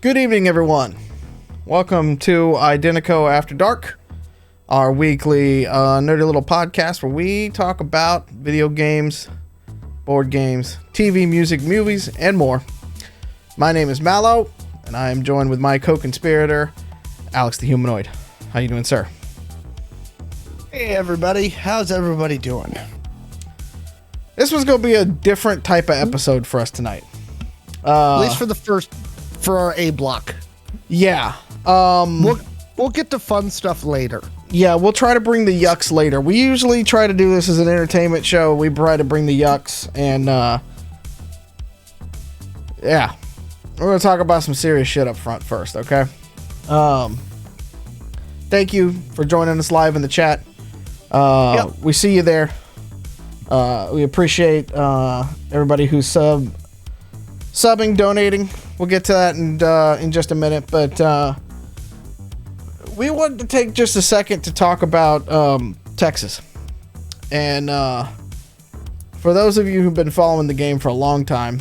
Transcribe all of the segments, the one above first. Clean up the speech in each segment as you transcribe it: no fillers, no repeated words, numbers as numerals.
Good evening, everyone. Welcome to IDENTECO After Dark, our weekly nerdy little podcast where we talk about video games, board games, TV, music, movies, and more. My name is Mallo, and I am joined with my co-conspirator, Alex the Humanoid. How you doing, sir? Hey, everybody. How's everybody doing? This was going to be a different type of episode for us tonight. At least for our A block. Yeah. We'll get to fun stuff later. Yeah, we'll try to bring the yucks later. We usually try to do this as an entertainment show. We try to bring the yucks, and yeah, we're gonna talk about some serious shit up front first, okay? Thank you for joining us live in the chat. We see you there. We appreciate everybody who's subbing, donating. We'll get to that in just a minute, but we wanted to take just a second to talk about Texas. And for those of you who've been following the game for a long time,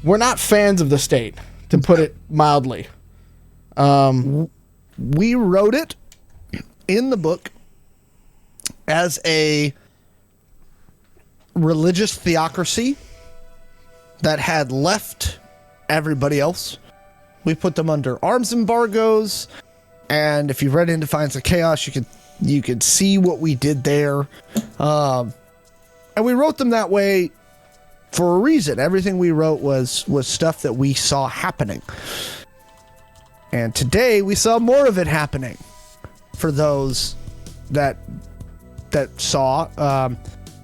we're not fans of the state, to put it mildly. We wrote it in the book as a religious theocracy that had left everybody else. We put them under arms embargoes, and if you've read In Defiance of Chaos, you could see what we did there. And we wrote them that way for a reason. Everything we wrote was stuff that we saw happening. And today we saw more of it happening for those that saw.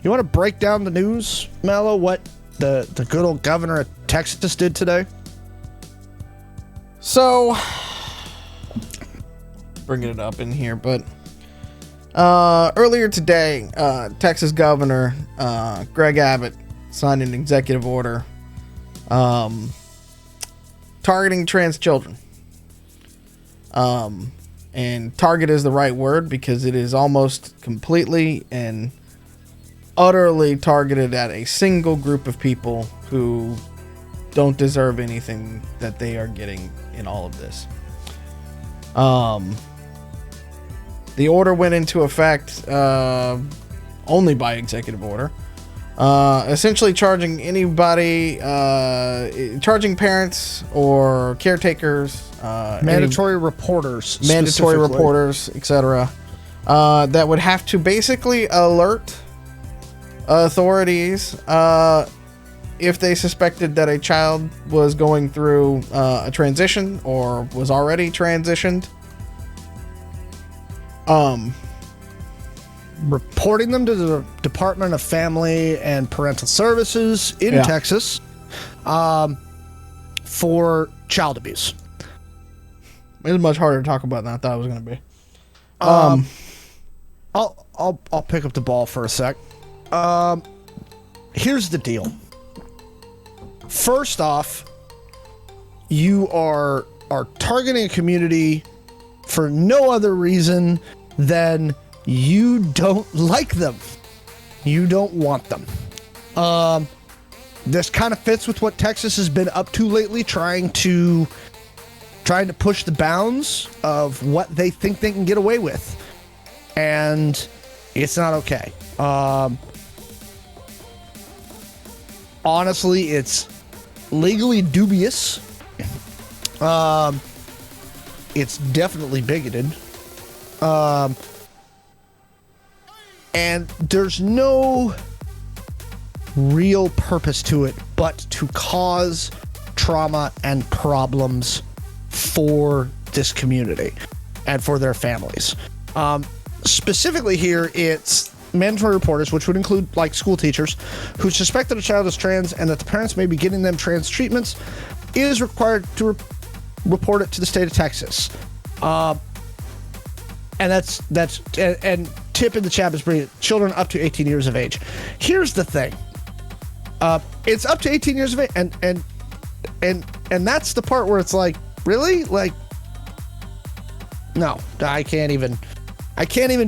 You want to break down the news, Mallo, what the good old governor of Texas did today? So, bringing it up in here, but earlier today, Texas Governor Greg Abbott signed an executive order targeting trans children. And target is the right word because it is almost completely and utterly targeted at a single group of people who don't deserve anything that they are getting in all of this. The order went into effect only by executive order, essentially charging anybody, charging parents or caretakers, mandatory reporters, etc., that would have to basically alert authorities if they suspected that a child was going through a transition or was already transitioned. Reporting them to the Department of Family and Parental Services in Texas for child abuse. It was much harder to talk about than I thought it was going to be. I'll pick up the ball for a sec. Here's the deal. First off, you are targeting a community for no other reason than you don't like them. You don't want them. This kind of fits with what Texas has been up to lately, trying to push the bounds of what they think they can get away with. And it's not okay. Honestly, it's legally dubious. It's definitely bigoted. And there's no real purpose to it but to cause trauma and problems for this community and for their families. Specifically here, it's mandatory reporters, which would include like school teachers who suspect that a child is trans and that the parents may be getting them trans treatments, is required to report it to the state of Texas. And that's tip in the chat is bringing children up to 18 years of age. Here's the thing. It's up to 18 years of age, and that's the part where it's like, really? Like, no, I can't even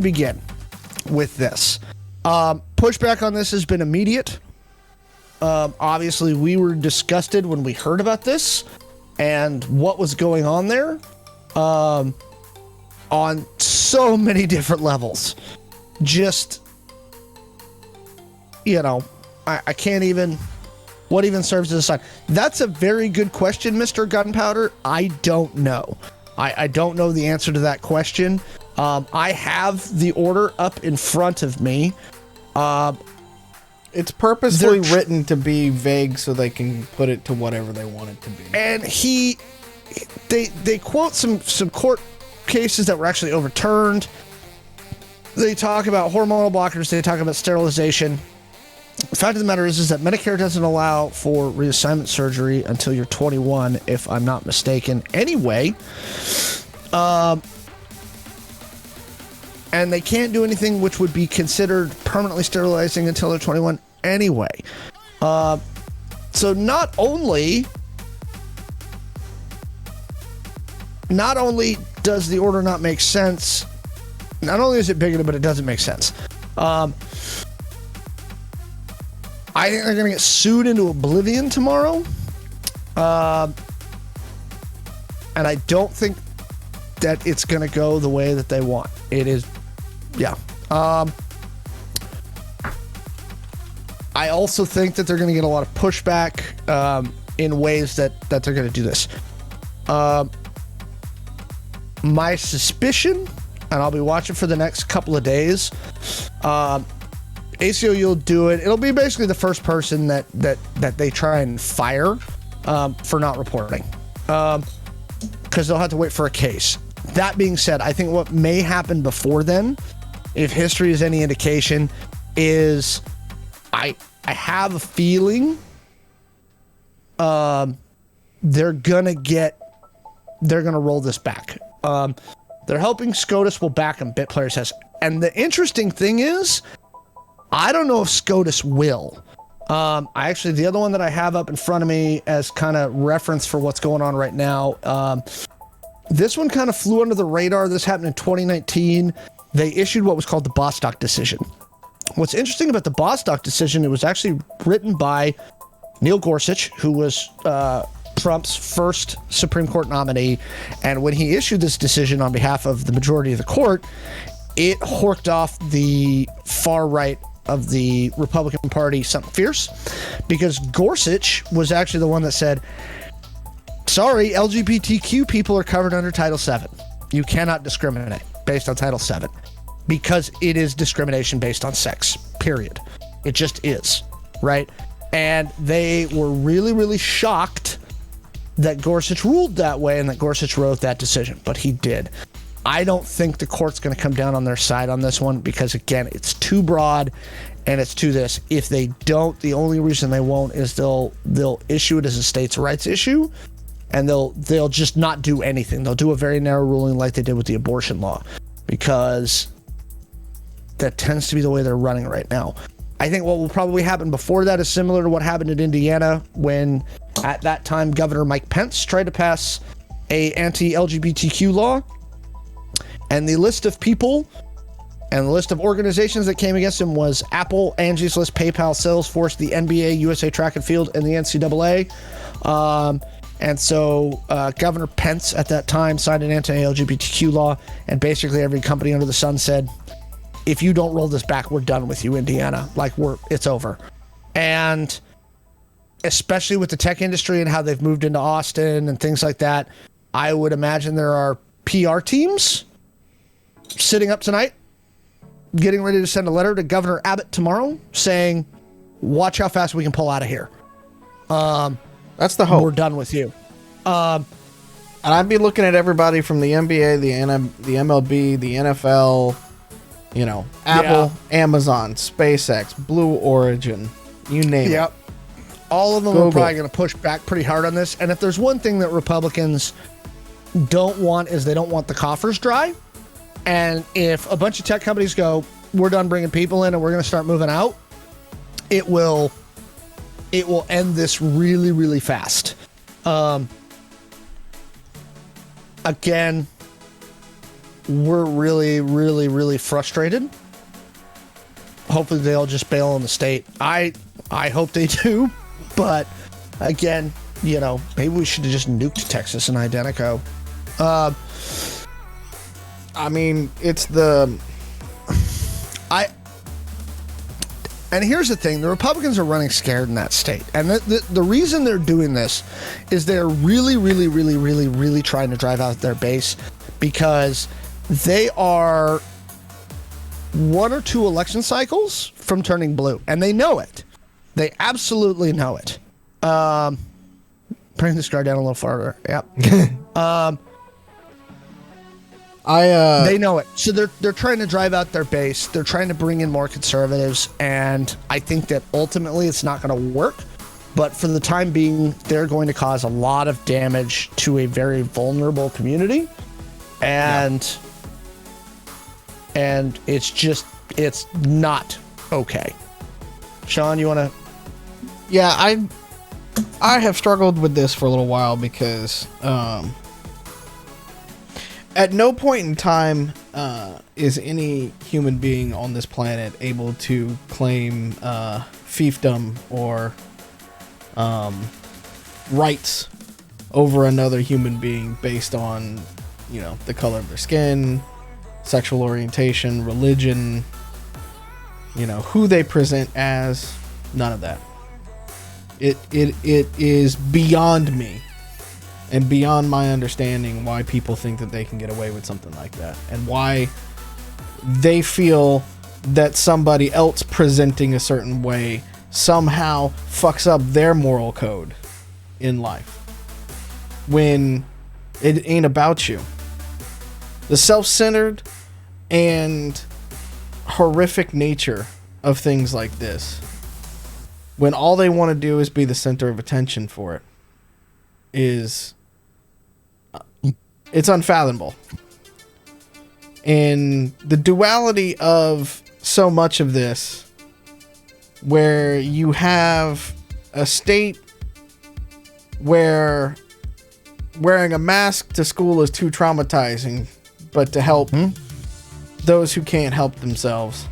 begin with this. Pushback on this has been immediate. Obviously, we were disgusted when we heard about this and what was going on there on so many different levels. Just, I can't even... What even serves as a sign? That's a very good question, Mr. Gunpowder. I don't know. I don't know the answer to that question. I have the order up in front of me. It's purposely written to be vague so they can put it to whatever they want it to be. And they quote some court cases that were actually overturned. They talk about hormonal blockers. They talk about sterilization. The fact of the matter is that Medicare doesn't allow for reassignment surgery until you're 21, if I'm not mistaken. Anyway, and they can't do anything which would be considered permanently sterilizing until they're 21 anyway. So not only does the order not make sense, not only is it bigoted, but it doesn't make sense. I think they're going to get sued into oblivion tomorrow. And I don't think that it's going to go the way that they want. It is, yeah. I also think that they're going to get a lot of pushback in ways that they're going to do this. My suspicion, and I'll be watching for the next couple of days, ACLU will do it. It'll be basically the first person that they try and fire for not reporting, because they'll have to wait for a case. That being said, I think what may happen before then, if history is any indication, is I have a feeling they're gonna roll this back. They're hoping SCOTUS will back them, BitPlayers has. And the interesting thing is, I don't know if SCOTUS will. The other one that I have up in front of me as kind of reference for what's going on right now, this one kind of flew under the radar. This happened in 2019. They issued what was called the Bostock Decision. What's interesting about the Bostock Decision, it was actually written by Neil Gorsuch, who was Trump's first Supreme Court nominee. And when he issued this decision on behalf of the majority of the court, it horked off the far right of the Republican Party something fierce, because Gorsuch was actually the one that said, sorry, LGBTQ people are covered under Title VII. You cannot discriminate based on Title VII, because it is discrimination based on sex, period. It just is, right? And they were really, really shocked that Gorsuch ruled that way and that Gorsuch wrote that decision, but he did. I don't think the court's going to come down on their side on this one, because again, it's too broad and it's too this. If they don't, the only reason they won't is they'll issue it as a states' rights issue, and they'll just not do anything. They'll do a very narrow ruling like they did with the abortion law, because that tends to be the way they're running right now. I think what will probably happen before that is similar to what happened in Indiana, when at that time Governor Mike Pence tried to pass a anti-LGBTQ law. And the list of people and the list of organizations that came against him was Apple, Angie's List, PayPal, Salesforce, the NBA, USA Track and Field, and the NCAA. And so Governor Pence at that time signed an anti-LGBTQ law, and basically every company under the sun said, if you don't roll this back, we're done with you, Indiana. Like, it's over. And especially with the tech industry and how they've moved into Austin and things like that, I would imagine there are PR teams sitting up tonight, getting ready to send a letter to Governor Abbott tomorrow saying, watch how fast we can pull out of here. That's the hope. We're done with you. And I'd be looking at everybody from the NBA, the MLB, the NFL, Apple, Amazon, SpaceX, Blue Origin, you name it. Yep. All of them are probably going to push back pretty hard on this. And if there's one thing that Republicans don't want, is they don't want the coffers dry. And if a bunch of tech companies go, we're done bringing people in and we're going to start moving out, it will end this really, really fast. Again, we're really, really, really frustrated. hopefully they'll just bail on the state. I hope they do, but again, you know, maybe we should have just nuked Texas and Identico. I mean, it's the... And here's the thing, the Republicans are running scared in that state. And the reason they're doing this is they're really, really, really, really, really trying to drive out their base, because they are 1 or 2 election cycles from turning blue. And they know it. They absolutely know it. Bring this guard down a little farther. Yep. They know it. So they're trying to drive out their base. They're trying to bring in more conservatives, and I think that ultimately it's not going to work. But for the time being, they're going to cause a lot of damage to a very vulnerable community, and it's not okay. Sean, you want to? Yeah, I have struggled with this for a little while because at no point in time is any human being on this planet able to claim fiefdom or rights over another human being based on, you know, the color of their skin, sexual orientation, religion, you know, who they present as. None of that. It is beyond me and beyond my understanding why people think that they can get away with something like that, and why they feel that somebody else presenting a certain way somehow fucks up their moral code in life, when it ain't about you. The self-centered and horrific nature of things like this, when all they want to do is be the center of attention for it, it's unfathomable. And the duality of so much of this, where you have a state where wearing a mask to school is too traumatizing, but to help those who can't help themselves.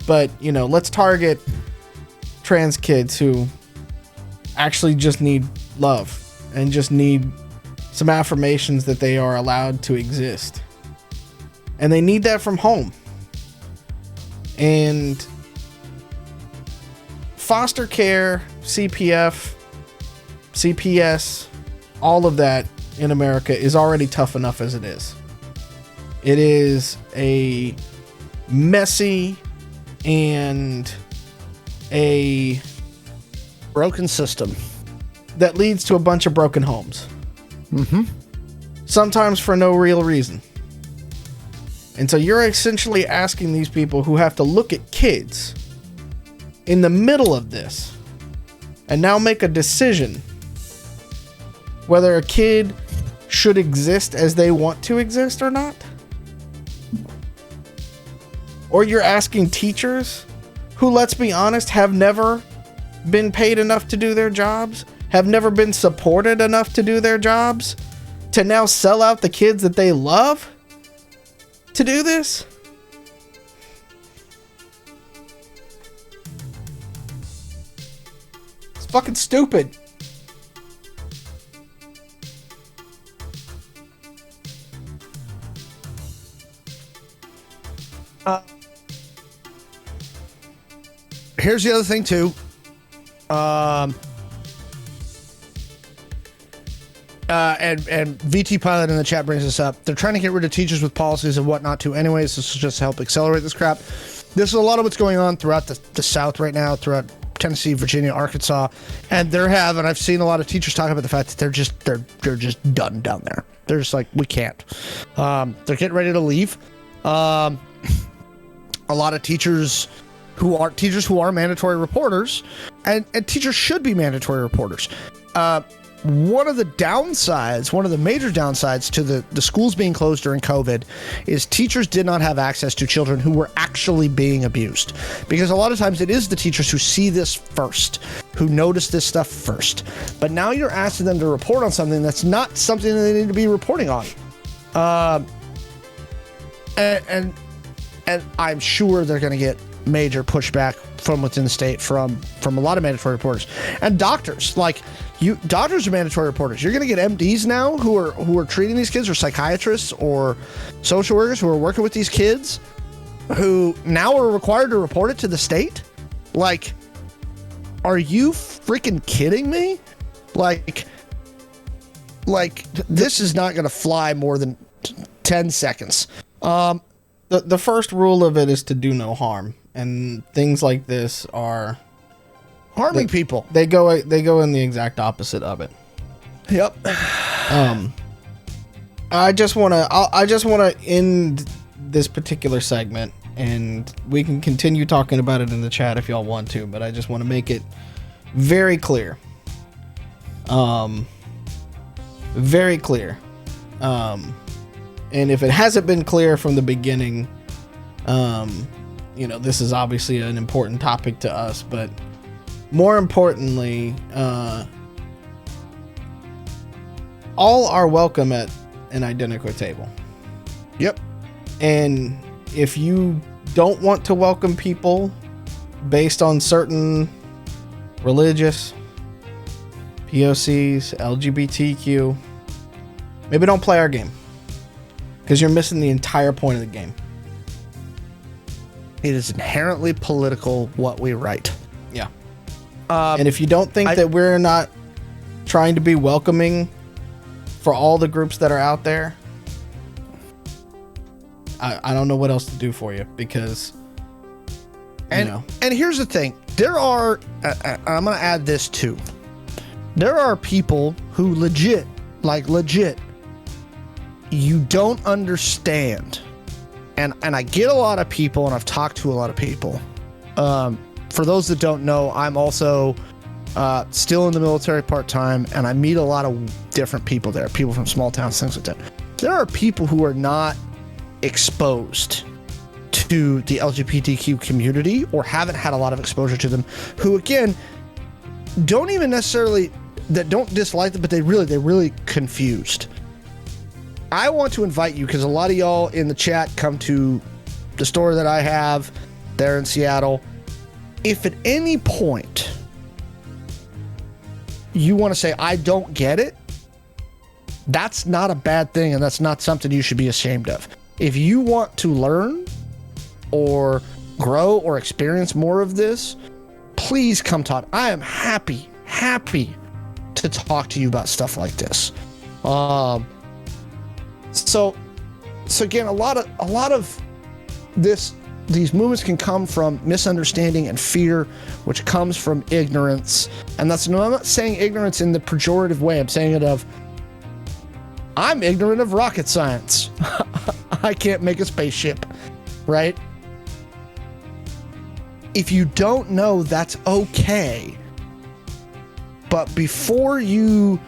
But, you know, let's target trans kids who actually just need love and just need some affirmations that they are allowed to exist. And they need that from home. And foster care, CPF, CPS, all of that in America is already tough enough as it is. It is a messy and a broken system that leads to a bunch of broken homes. Mm-hmm. Sometimes for no real reason. And so you're essentially asking these people who have to look at kids in the middle of this and now make a decision whether a kid should exist as they want to exist or not. Or you're asking teachers who, let's be honest, have never been paid enough to do their jobs, have never been supported enough to do their jobs, to now sell out the kids that they love to do this? It's fucking stupid. Here's the other thing too. And VT Pilot in the chat brings this up. They're trying to get rid of teachers with policies and whatnot too. Anyways, this is just to help accelerate this crap. This is a lot of what's going on throughout the South right now, throughout Tennessee, Virginia, Arkansas, and I've seen a lot of teachers talk about the fact that they're just done down there. They're just like, we can't. They're getting ready to leave. A lot of teachers who are mandatory reporters, and teachers should be mandatory reporters. One of the major downsides to the schools being closed during COVID is teachers did not have access to children who were actually being abused. Because a lot of times it is the teachers who see this first, who notice this stuff first. But now you're asking them to report on something that's not something that they need to be reporting on. And I'm sure they're going to get major pushback from within the state from a lot of mandatory reporters and doctors. Like, doctors are mandatory reporters. You're going to get MDs now who are treating these kids, or psychiatrists or social workers who are working with these kids, who now are required to report it to the state. Like, are you freaking kidding me? Like this is not going to fly more than 10 seconds. The first rule of it is to do no harm, and things like this are harming people. They go in the exact opposite of it. Yep. I just want to end this particular segment, and we can continue talking about it in the chat if y'all want to, but I just want to make it very clear. Very clear. And if it hasn't been clear from the beginning, this is obviously an important topic to us, but more importantly, all are welcome at an Identico table. Yep. And if you don't want to welcome people based on certain religious, POCs, LGBTQ, maybe don't play our game, because you're missing the entire point of the game. It is inherently political what we write. Yeah. And if you don't think that we're not trying to be welcoming for all the groups that are out there, I don't know what else to do for you, because and here's the thing. There are I'm going to add this too. There are people who legit, you don't understand. And I get a lot of people, and I've talked to a lot of people. For those that don't know, I'm also still in the military part-time, and I meet a lot of different people there, people from small towns, things like that. There are people who are not exposed to the LGBTQ community, or haven't had a lot of exposure to them, who, again, don't even necessarily, that don't dislike them, but they're really confused. I want to invite you, because a lot of y'all in the chat come to the store that I have there in Seattle. If at any point you want to say, I don't get it, that's not a bad thing, and that's not something you should be ashamed of. If you want to learn or grow or experience more of this, please come talk. I am happy to talk to you about stuff like this. So again, a lot of these movements can come from misunderstanding and fear, which comes from ignorance. And I'm not saying ignorance in the pejorative way. I'm saying it of, I'm ignorant of rocket science. I can't make a spaceship, right? If you don't know, that's okay. But before you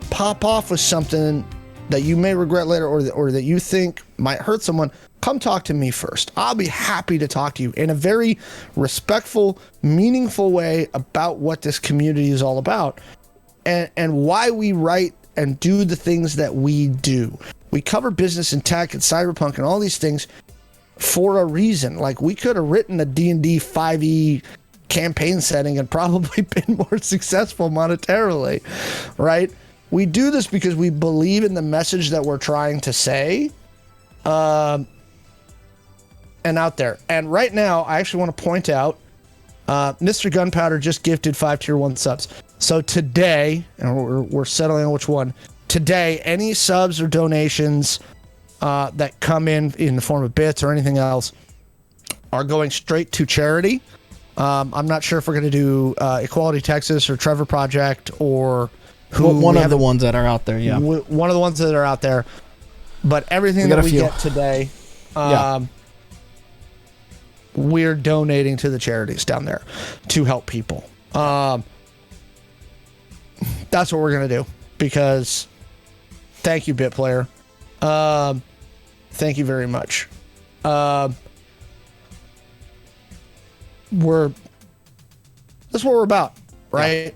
pop off with something that you may regret later, or that you think might hurt someone, come talk to me first. I'll be happy to talk to you in a very respectful, meaningful way about what this community is all about, and why we write and do the things that we do. We cover business and tech and cyberpunk and all these things for a reason. Like, we could have written a D&D 5e campaign setting and probably been more successful monetarily, right? We do this because we believe in the message that we're trying to say, and out there. And right now, I actually want to point out, Mr. Gunpowder just gifted 5 tier 1 subs. So today, and we're settling on which one, today, any subs or donations that come in the form of bits or anything else are going straight to charity. I'm not sure if we're going to do Equality Texas or Trevor Project, or one of the ones that are out there. Yeah, one of the ones that are out there. But everything that we get today, we're donating to the charities down there to help people. That's what we're going to do, because thank you, BitPlayer. Thank you very much. That's what we're about, right?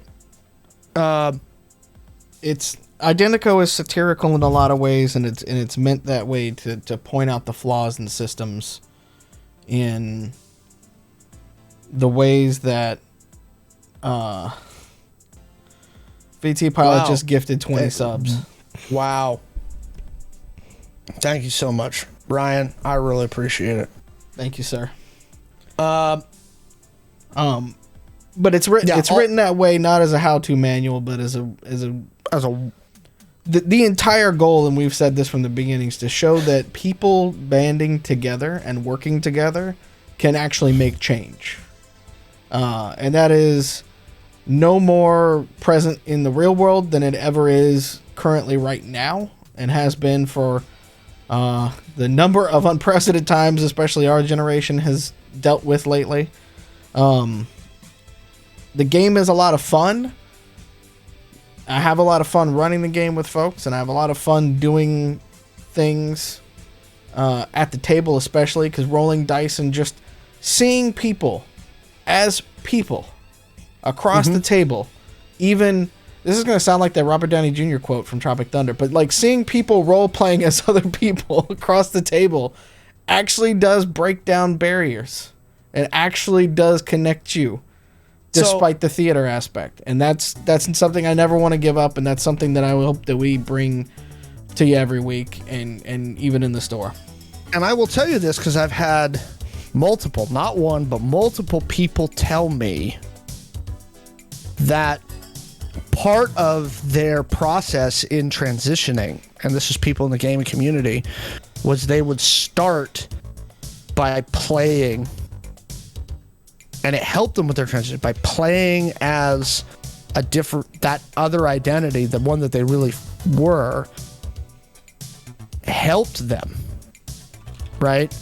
It's Identico is satirical in a lot of ways, and it's meant that way to point out the flaws in systems in the ways that VT Pilot just gifted 20 subs. Wow. Thank you so much, Ryan. I really appreciate it. Thank you, sir. But it's written written that way, not as a how-to manual, but as a the entire goal, and we've said this from the beginning, is to show that people banding together and working together can actually make change. And that is no more present in the real world than it ever is currently right now, and has been for the number of unprecedented times, especially our generation has dealt with lately. The game is a lot of fun. I have a lot of fun running the game with folks, and I have a lot of fun doing things at the table, especially because rolling dice and just seeing people as people across the table. Even, this is going to sound like that Robert Downey Jr. quote from Tropic Thunder, but like seeing people role-playing as other people across the table actually does break down barriers. It actually does connect you. Despite the theater aspect. And that's something I never want to give up, and that's something that I hope that we bring to you every week and even in the store. And I will tell you this because I've had multiple, not one, but multiple people tell me that part of their process in transitioning, and this is people in the gaming community, was they would start by playing, and it helped them with their transition by playing as that other identity, the one that they really were, helped them, right?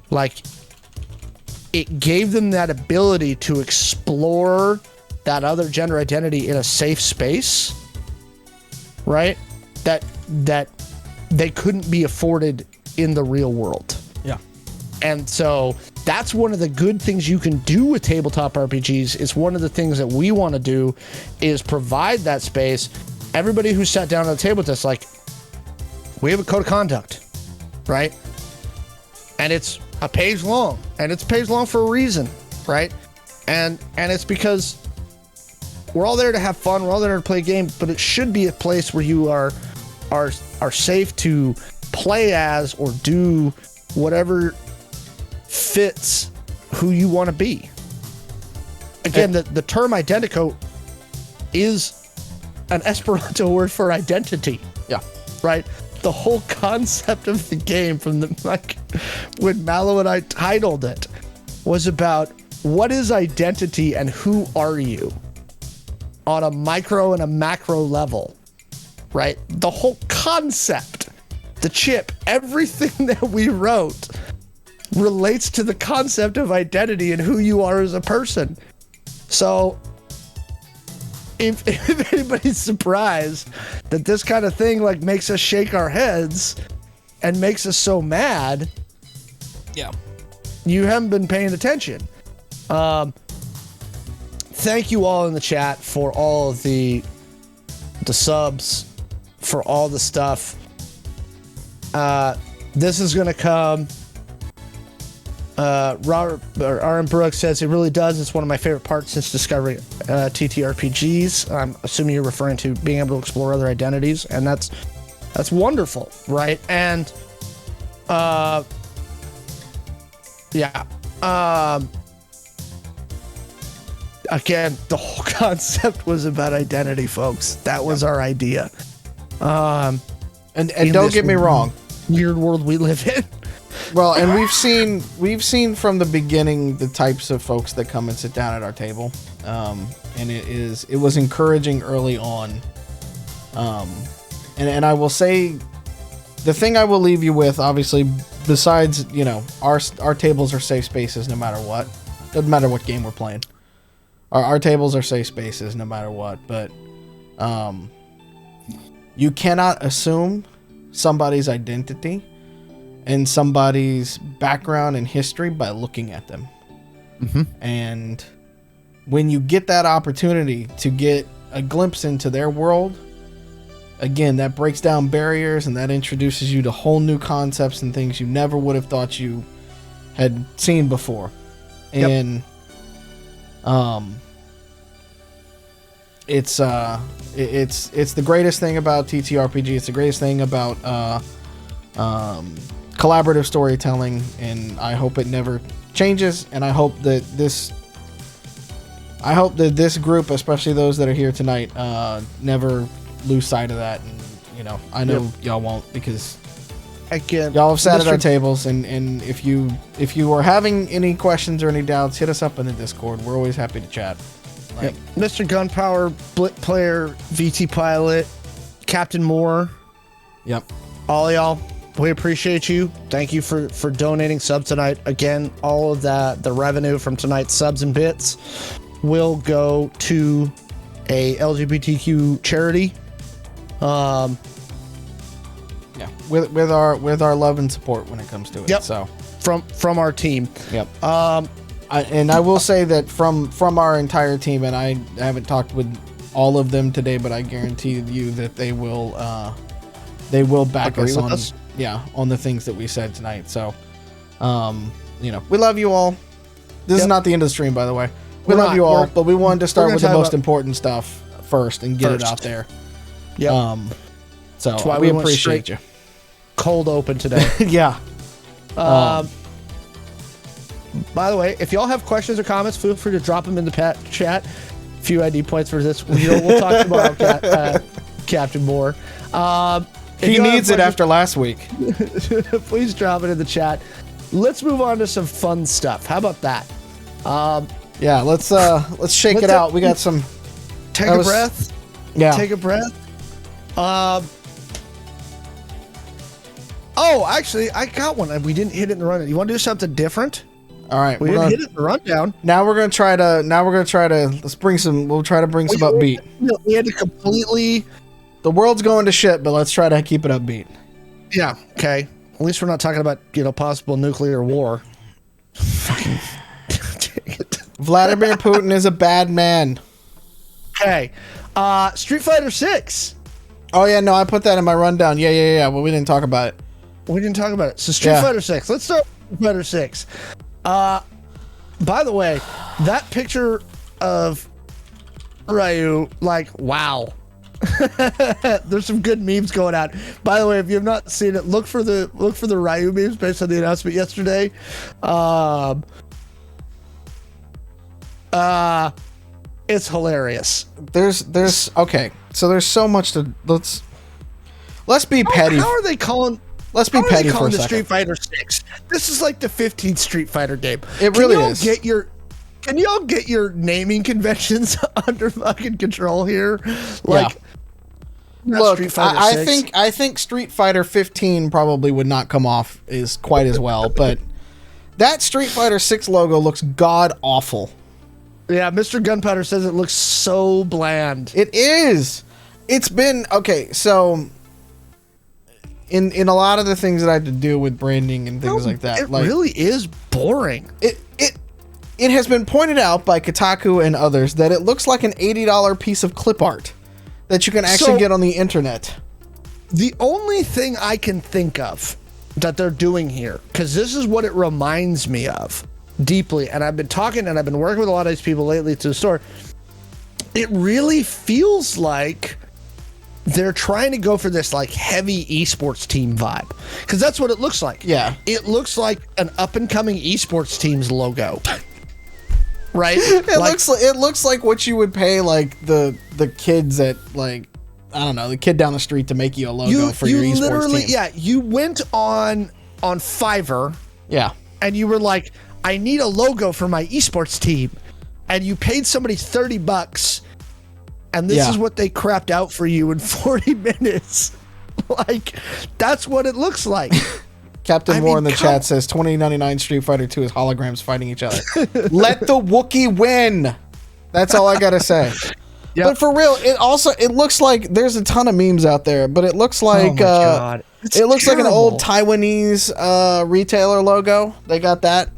Like, it gave them that ability to explore that other gender identity in a safe space, right? That they couldn't be afforded in the real world. Yeah. And so that's one of the good things you can do with tabletop RPGs. It's one of the things that we want to do is provide that space. Everybody who sat down at the table with us, like, we have a code of conduct, right? And it's a page long, and it's a page long for a reason, right? And it's because we're all there to have fun. We're all there to play a game, but it should be a place where you are safe to play as or do whatever fits who you want to be. Again, the term Identico is an Esperanto word for identity. Yeah. Right? The whole concept of the game from when Mallo and I titled it was about what is identity and who are you on a micro and a macro level, right? The whole concept, the chip, everything that we wrote relates to the concept of identity and who you are as a person. So if anybody's surprised that this kind of thing like makes us shake our heads and makes us so mad, yeah, you haven't been paying attention. Thank you all in the chat for all of the subs, for all the stuff. This is gonna come. Robert R.M. Brooks says it really does. It's one of my favorite parts since discovering TTRPGs. I'm assuming you're referring to being able to explore other identities, and that's wonderful, right? And yeah. Again, the whole concept was about identity, folks. That was our idea. And don't get me wrong, weird world we live in. Well, and we've seen from the beginning the types of folks that come and sit down at our table, and it was encouraging early on. And I will say, the thing I will leave you with, obviously, besides our tables are safe spaces no matter what. Doesn't matter what game we're playing. Our tables are safe spaces no matter what. But you cannot assume somebody's identity and somebody's background and history by looking at them. Mm-hmm. And when you get that opportunity to get a glimpse into their world, again, that breaks down barriers and that introduces you to whole new concepts and things you never would have thought you had seen before. And It's the greatest thing about TTRPG. It's the greatest thing about collaborative storytelling, and I hope it never changes. And I hope that this group, especially those that are here tonight, never lose sight of that. And I know y'all won't, because again, y'all have sat at our tables, and if you are having any questions or any doubts, hit us up in the Discord. We're always happy to chat. Mr. Gunpowder, Blit Player, VT Pilot, Captain Moore. Yep. All y'all, we appreciate you. Thank you for donating subs tonight. Again, all of the revenue from tonight's subs and bits will go to a LGBTQ charity. With our love and support when it comes to it. Yep. So from our team. Yep. I will say that from our entire team, and I haven't talked with all of them today, but I guarantee you that they will back us. Yeah, on the things that we said tonight. So, we love you all. This is not the end of the stream, by the way. We love you all, but we wanted to start with the most important stuff first and get it out there. Yep. So we appreciate you. Cold open today. Yeah. By the way, if y'all have questions or comments, feel free to drop them in the chat. A few ID points for this. We'll talk tomorrow, Captain Moore. He needs it after last week. Please drop it in the chat. Let's move on to some fun stuff. How about that? Yeah, let's shake it out. We got some. Take a breath. Yeah. Take a breath. Actually, I got one, and we didn't hit it in the rundown. You want to do something different? All right, we didn't hit it in the rundown. Now we're gonna try to. We'll try to bring some upbeat. We had to completely. The world's going to shit, but let's try to keep it upbeat. Yeah. Okay. At least we're not talking about possible nuclear war. Fucking. Vladimir Putin is a bad man. Okay. Street Fighter 6. Oh yeah, no, I put that in my rundown. Yeah. Well, we didn't talk about it. We didn't talk about it. So Street Fighter 6. Let's start with Street Fighter 6. By the way, that picture of Ryu, wow. There's some good memes going out. By the way, if you have not seen it, look for the Ryu memes based on the announcement yesterday. It's hilarious. There's okay. So there's so much to let's be petty. How are they calling? Let's be petty for a second. Street Fighter 6. This is like the 15th Street Fighter game. It really is. Can y'all get your naming conventions under fucking control here? Look, I think Street Fighter 15 probably would not come off quite as well, but that Street Fighter 6 logo looks god awful. Yeah, Mr. Gunpowder says it looks so bland. It is. It's been okay. So, in a lot of the things that I have to do with branding and things like that, it really is boring. It has been pointed out by Kotaku and others that it looks like an $80 piece of clip art that you can actually get on the internet. The only thing I can think of that they're doing here, because this is what it reminds me of deeply, and I've been talking and I've been working with a lot of these people lately to the store, it really feels like they're trying to go for this heavy esports team vibe, because that's what it looks like. Yeah, it looks like an up and coming esports team's logo. Right? It looks like what you would pay the kids at I don't know, the kid down the street to make you a logo for your esports team. Yeah, you went on Fiverr. Yeah. And you were like, I need a logo for my esports team. And you paid somebody $30, and this is what they crapped out for you in 40 minutes. That's what it looks like. Captain Moore in the chat says 2099 Street Fighter 2 is holograms fighting each other. Let the Wookiee win. That's all I gotta say. Yep. But for real, it looks like there's a ton of memes out there, but it looks like it looks like an old Taiwanese retailer logo. They got that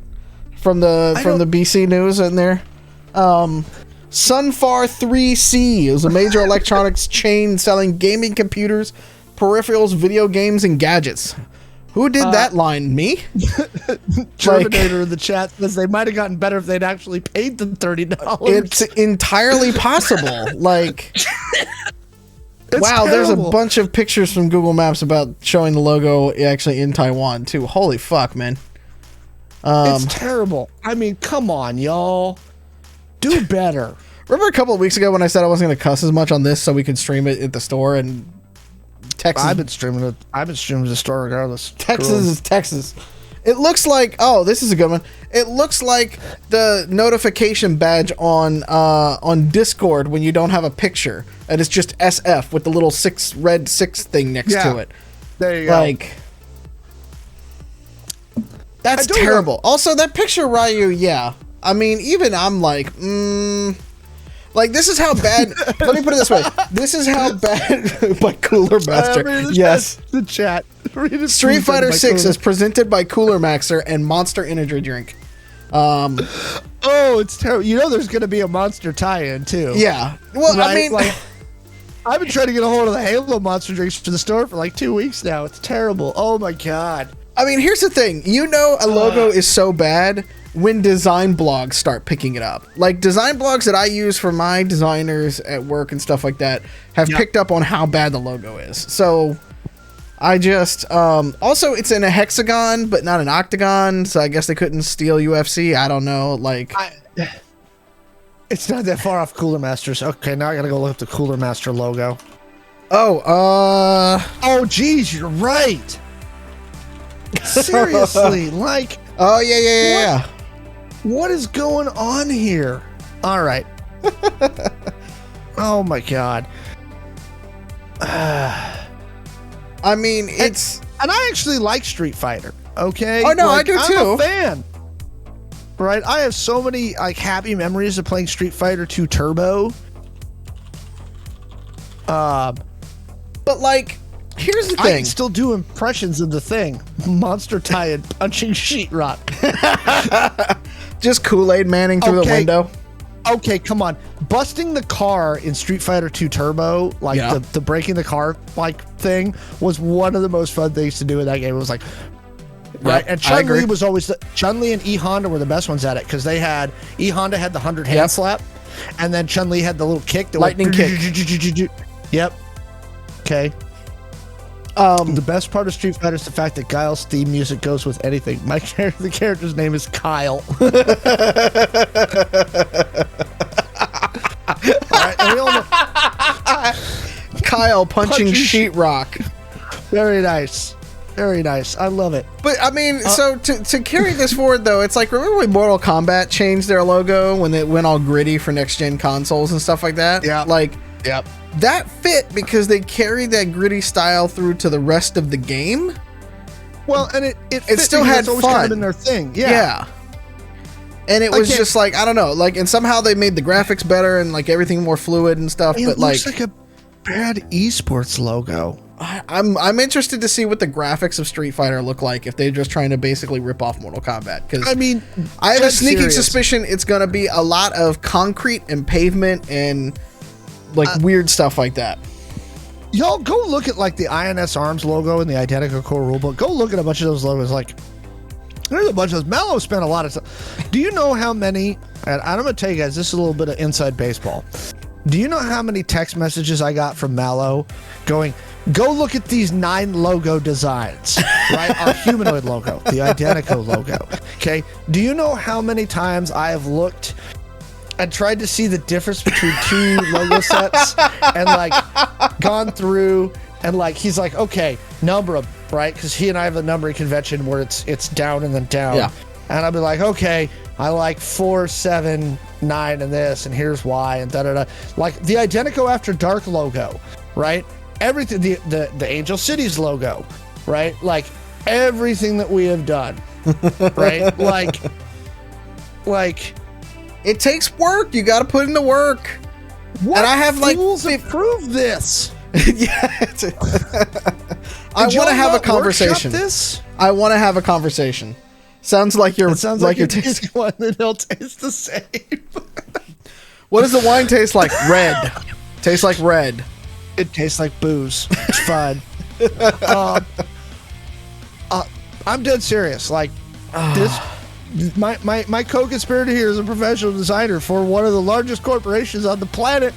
from the BC News in there. Sunfar 3C is a major electronics chain selling gaming computers, peripherals, video games, and gadgets. Who did that line? Me? Terminator in the chat says they might have gotten better if they'd actually paid them $30. It's entirely possible. Like, wow, terrible. there's a bunch of pictures from Google Maps about showing the logo actually in Taiwan too. Holy fuck, man. It's terrible. I mean, come on, y'all. Do better. Remember a couple of weeks ago when I said I wasn't going to cuss as much on this so we could stream it at the store and Texas. I've been streaming it. I've been streaming the store regardless. Texas is Texas. It looks like, oh, this is a good one. It looks like the notification badge on Discord when you don't have a picture and it's just SF with the little red 6 thing next to it. There you go. Like, that's terrible. Also, that picture of Ryu, yeah. I mean, even I'm like, like, this is how bad. Let me put it this way. This is how bad by Cooler Master. Yes. The chat. Street Fighter 6 is presented by Cooler Maxer and Monster Energy Drink. Oh, it's terrible. You know there's going to be a Monster tie-in, too. Yeah. Well, right? I mean, like, I've been trying to get a hold of the Halo Monster Drinks for the store for like 2 weeks now. It's terrible. Oh, my God. I mean, here's the thing. You know a logo is so bad when design blogs start picking it up. Like, design blogs that I use for my designers at work and stuff like that have picked up on how bad the logo is. So I just also it's in a hexagon but not an octagon, so I guess they couldn't steal UFC. I don't know. Like, it's not that far off Cooler Masters. Okay, now I gotta go look up the Cooler Master logo. Oh geez, you're right. Seriously, like, oh yeah. What is going on here? All right. Oh my God. I mean, it's and I actually like Street Fighter. Okay. Oh no, like, I do too. I'm a fan. Right. I have so many like happy memories of playing Street Fighter 2 Turbo. But like, here's the I thing. can still do impressions of the thing. Monster tie-in punching sheetrock. Just Kool-Aid Manning through the window. Okay, come on. Busting the car in Street Fighter 2 Turbo, like the breaking the car like thing, was one of the most fun things to do in that game. It was like, right? And Chun-Li was always Chun-Li and E Honda were the best ones at it because they had E Honda had the 100 hand slap, and then Chun-Li had the little kick, the lightning kick. Yep. Okay. The best part of Street Fighter is the fact that Guile's theme music goes with anything. The character's name is Kyle. All right, and we all know. Kyle punching sheetrock. Very nice. Very nice. I love it. But I mean, so to carry this forward though, it's like, remember when Mortal Kombat changed their logo when it went all gritty for next gen consoles and stuff like that? Yeah. Like, yep. That fit because they carried that gritty style through to the rest of the game. Well, and it still had fun. fun. Kind of in their thing. Yeah. And it was just like, I don't know, like, and somehow they made the graphics better and like everything more fluid and stuff. It but looks like a bad esports logo. I'm interested to see what the graphics of Street Fighter look like if they're just trying to basically rip off Mortal Kombat. Because I mean, I have a sneaking suspicion it's going to be a lot of concrete and pavement and like weird stuff like that. Y'all go look at like the INS Arms logo and the Identical rulebook. Go look at a bunch of those logos. Like, there's a bunch of those. Mallo spent a lot of time. Do you know how many? And I'm going to tell you guys, this is a little bit of inside baseball. Do you know how many text messages I got from Mallo going, go look at these 9 logo designs, right? Our humanoid logo, the Identico logo. Okay. Do you know how many times I have looked and tried to see the difference between 2 logo sets and like gone through and like, he's like, okay, number them, right? Because he and I have a numbering convention where it's down and then down. Yeah. And I'll be like, okay, I like 4, 7, 9 and this, and here's why, and da-da-da. Like the Identico After Dark logo, right? Everything, the Angel Cities logo, right? Like everything that we have done, right? like it takes work. You got to put in the work. What and I have fools approve this? Yeah. I want to have a conversation. I want to have a conversation. Sounds like you're tasting one and it'll taste the same. What does the wine taste like? Red. Tastes like red. It tastes like booze. It's fine. I'm dead serious. Like this, my co-conspirator here is a professional designer for one of the largest corporations on the planet,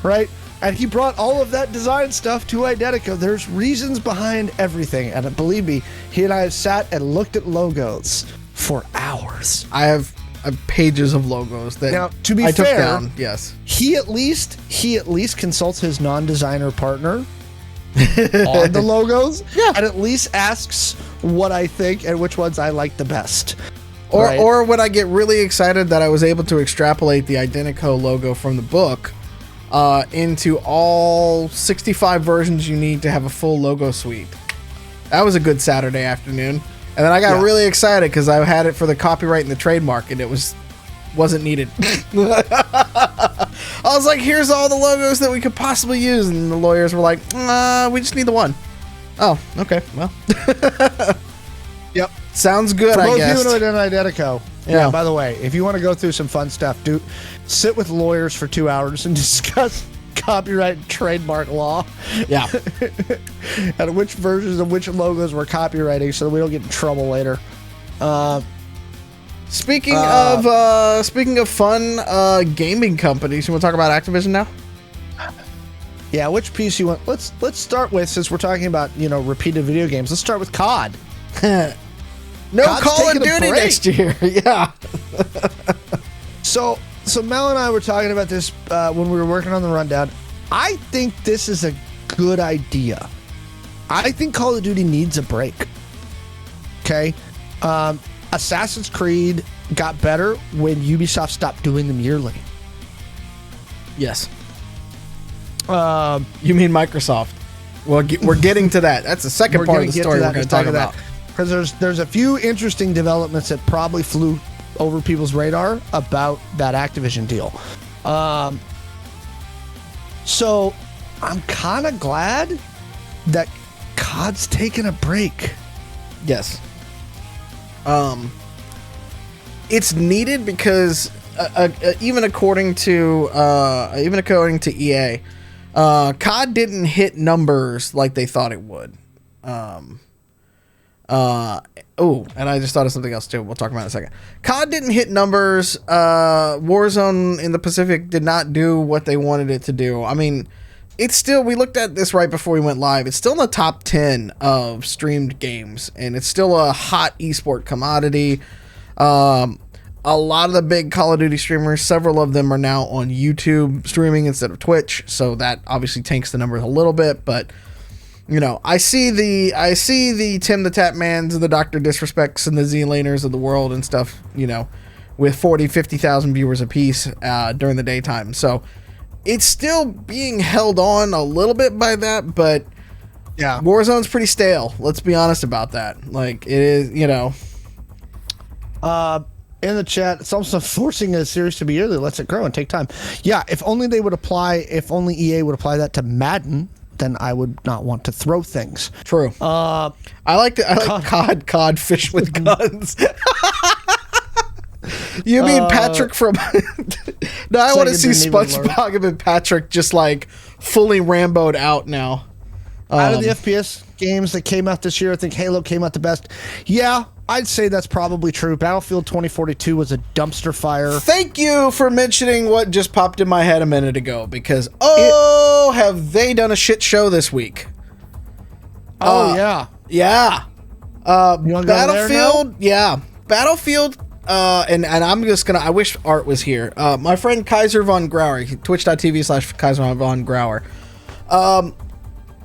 right? And he brought all of that design stuff to Identico. There's reasons behind everything, and believe me, he and I have sat and looked at logos for hours. I have pages of logos that now, to be I fair, took down. Yes, he at least consults his non-designer partner on the logos, and at least asks what I think and which ones I like the best. Or when I get really excited that I was able to extrapolate the Identico logo from the book into all 65 versions you need to have a full logo suite. That was a good Saturday afternoon. And then I got really excited because I had it for the copyright and the trademark, and it wasn't needed. I was like, here's all the logos that we could possibly use. And the lawyers were like, we just need the one. Oh, okay. Well. Yep. Sounds good, for I both guess. you and Identico. Yeah. By the way, if you want to go through some fun stuff, sit with lawyers for 2 hours and discuss copyright and trademark law. Yeah. And which versions of which logos we're copywriting so that we don't get in trouble later. Speaking of fun gaming companies, you want to talk about Activision now? Yeah, which piece you want? Let's start with, since we're talking about, repeated video games, let's start with COD. No COD's Call of taking a Duty break. next year. Yeah. So Mel and I were talking about this when we were working on the rundown. I think this is a good idea. I think Call of Duty needs a break. Okay? Assassin's Creed got better when Ubisoft stopped doing them yearly. Yes. You mean Microsoft? Well, we're getting to that. That's the second part of the story we're going to talk about. Because there's a few interesting developments that probably flew over people's radar about that Activision deal. So I'm kind of glad that COD's taking a break. Yes. It's needed because even according to EA, COD didn't hit numbers like they thought it would. And I just thought of something else too. We'll talk about it in a second. COD didn't hit numbers. Warzone in the Pacific did not do what they wanted it to do. I mean, it's still, we looked at this right before we went live. It's still in the top 10 of streamed games, and it's still a hot esport commodity. A lot of the big Call of Duty streamers, several of them are now on YouTube streaming instead of Twitch, so that obviously tanks the numbers a little bit, but I see the Tim the Tap Mans and the Dr. Disrespects and the Z-Laners of the world and stuff, with 40, 50,000 viewers apiece during the daytime. So it's still being held on a little bit by that, but yeah, Warzone's pretty stale. Let's be honest about that. Like, it is, in the chat, it's also forcing a series to be yearly lets it grow and take time. Yeah, if only EA would apply that to Madden, then I would not want to throw things. True. I like COD fish with guns. You mean Patrick from? No, I want to see SpongeBob and Patrick just like fully Rambo'd out now. Out of the FPS games that came out this year, I think Halo came out the best. Yeah, I'd say that's probably true. Battlefield 2042 was a dumpster fire. Thank you for mentioning what just popped in my head a minute ago, because have they done a shit show this week? Yeah. Battlefield, Battlefield, and I'm just gonna, I wish Art was here. My friend Kaiser Von Grauer, twitch.tv/Kaiser Von Grauer.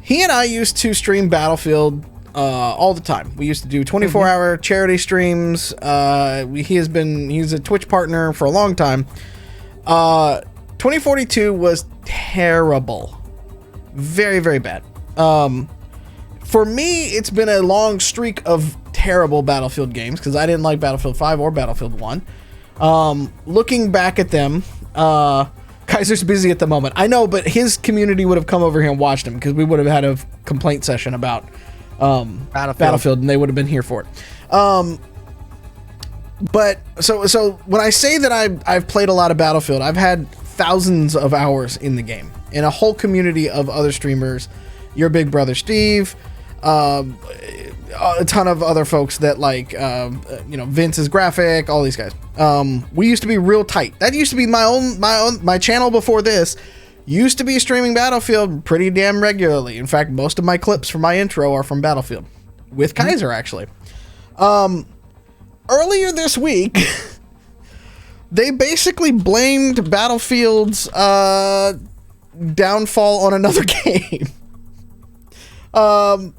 He and I used to stream Battlefield all the time. We used to do 24-hour charity streams. He's a Twitch partner for a long time. 2042 was terrible. Very, very bad. For me, it's been a long streak of terrible Battlefield games because I didn't like Battlefield 5 or Battlefield 1. Looking back at them, Kaiser's busy at the moment. I know, but his community would have come over here and watched him because we would have had a complaint session about Battlefield, and they would have been here for it. But so when I say that I've played a lot of Battlefield, I've had thousands of hours in the game in a whole community of other streamers. Your big brother Steve, a ton of other folks that like, Vince's Graphic, all these guys. We used to be real tight. That used to be my channel before this. Used to be streaming Battlefield pretty damn regularly. In fact, most of my clips for my intro are from Battlefield with Kaiser, actually. Earlier this week, they basically blamed Battlefield's downfall on another game. Y'all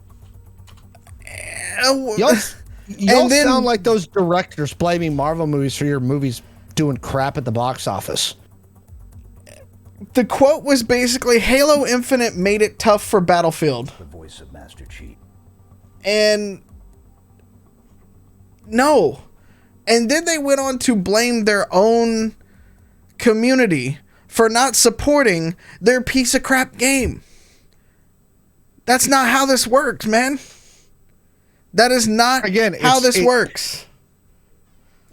sound like those directors blaming Marvel movies for your movies doing crap at the box office. The quote was basically, Halo Infinite made it tough for Battlefield. The voice of Master Chief. And no. And then they went on to blame their own community for not supporting their piece of crap game. That's not how this works, man. That is not how this works.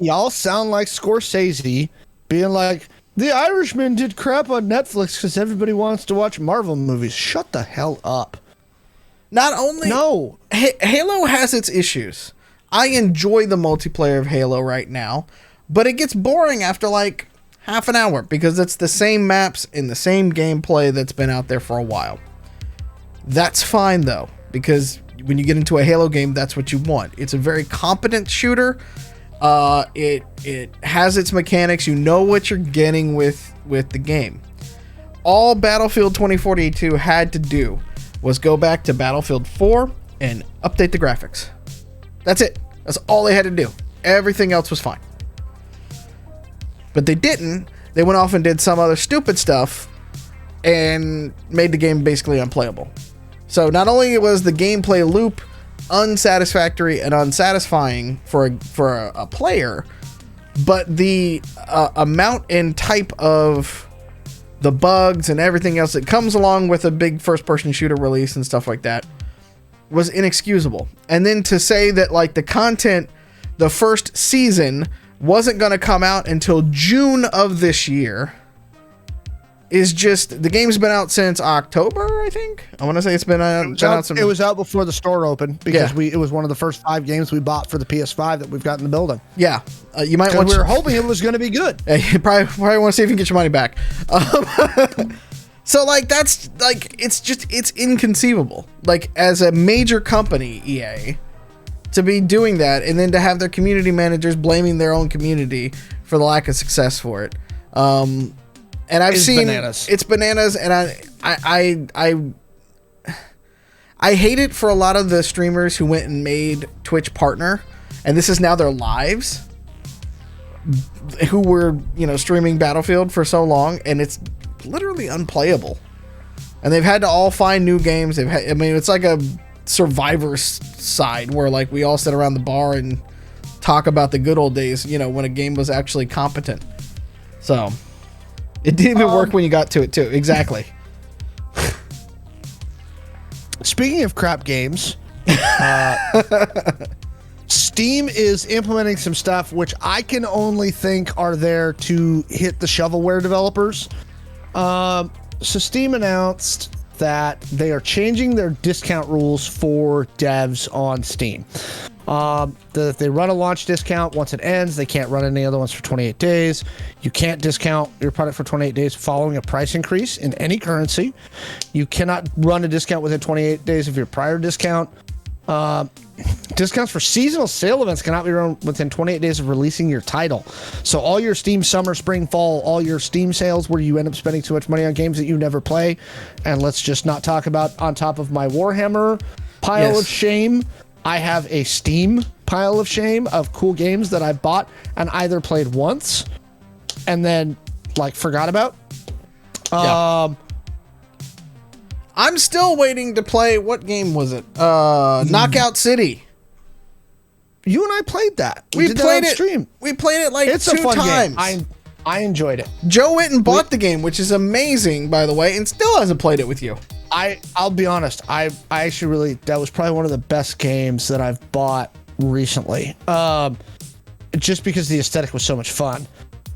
Y'all sound like Scorsese being like, The Irishman did crap on Netflix because everybody wants to watch Marvel movies. Shut the hell up. Not only... No. Halo has its issues. I enjoy the multiplayer of Halo right now, but it gets boring after like half an hour because it's the same maps and the same gameplay that's been out there for a while. That's fine though, because when you get into a Halo game, that's what you want. It's a very competent shooter. It has its mechanics. You know what you're getting with the game. All Battlefield 2042 had to do was go back to Battlefield 4 and update the graphics. That's it. That's all they had to do. Everything else was fine. But they didn't. They went off and did some other stupid stuff and made the game basically unplayable. So not only was the gameplay loop unsatisfactory and unsatisfying for a player, but the amount and type of the bugs and everything else that comes along with a big first-person shooter release and stuff like that was inexcusable. And then to say that like the content, the first season wasn't going to come out until June of this year is just, the game's been out since October, I think. I want to say it's been out. It was out before the store opened because it was one of the first 5 games we bought for the PS5 that we've got in the building. Yeah, you might want. We were hoping it was going to be good. You probably want to see if you can get your money back. So like that's like it's inconceivable. Like as a major company, EA, to be doing that and then to have their community managers blaming their own community for the lack of success for it. And I've seen bananas. It's bananas, and I hate it for a lot of the streamers who went and made Twitch partner, and this is now their lives, who were streaming Battlefield for so long, and it's literally unplayable, and they've had to all find new games. It's like a Survivor side where like we all sit around the bar and talk about the good old days, when a game was actually competent. So. It didn't even work when you got to it, too. Exactly. Speaking of crap games, Steam is implementing some stuff which I can only think are there to hit the shovelware developers. So Steam announced that they are changing their discount rules for devs on Steam. That they run a launch discount, once it ends, they can't run any other ones for 28 days. You can't discount your product for 28 days following a price increase in any currency. You cannot run a discount within 28 days of your prior discount. Discounts for seasonal sale events cannot be run within 28 days of releasing your title. So all your Steam summer, spring, fall, all your Steam sales where you end up spending too much money on games that you never play. And let's just not talk about on top of my Warhammer pile of shame. I have a Steam pile of shame of cool games that I bought and either played once and then like forgot about. I'm still waiting to play. What game was it? Knockout City. You and I played that. We played it. Stream. We played it like it's 2 a fun times. Game. I enjoyed it. Joe went and bought the game, which is amazing, by the way, and still hasn't played it with you. I'll be honest. I actually really, that was probably one of the best games that I've bought recently. Just because the aesthetic was so much fun.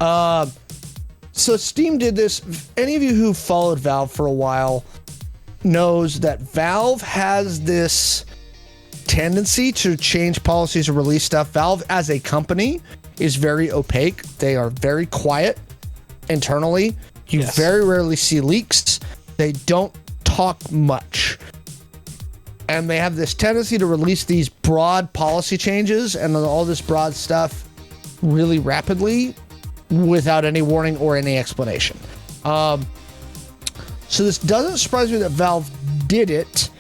So Steam did this. Any of you who followed Valve for a while knows that Valve has this tendency to change policies or release stuff. Valve as a company is very opaque. They are very quiet internally. You very rarely see leaks. They don't talk much. And they have this tendency to release these broad policy changes and all this broad stuff really rapidly without any warning or any explanation. So this doesn't surprise me that Valve did it,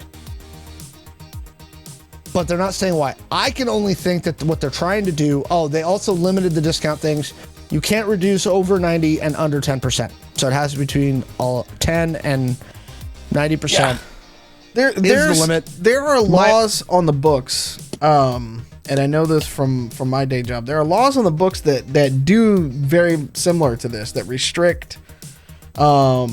but they're not saying why. I can only think that what they're trying to do, they also limited the discount things. You can't reduce over 90 and under 10%. So it has to be between all 10 and 90%. Yeah. There's the limit. There are laws on the books, and I know this from my day job. There are laws on the books that do very similar to this, that restrict how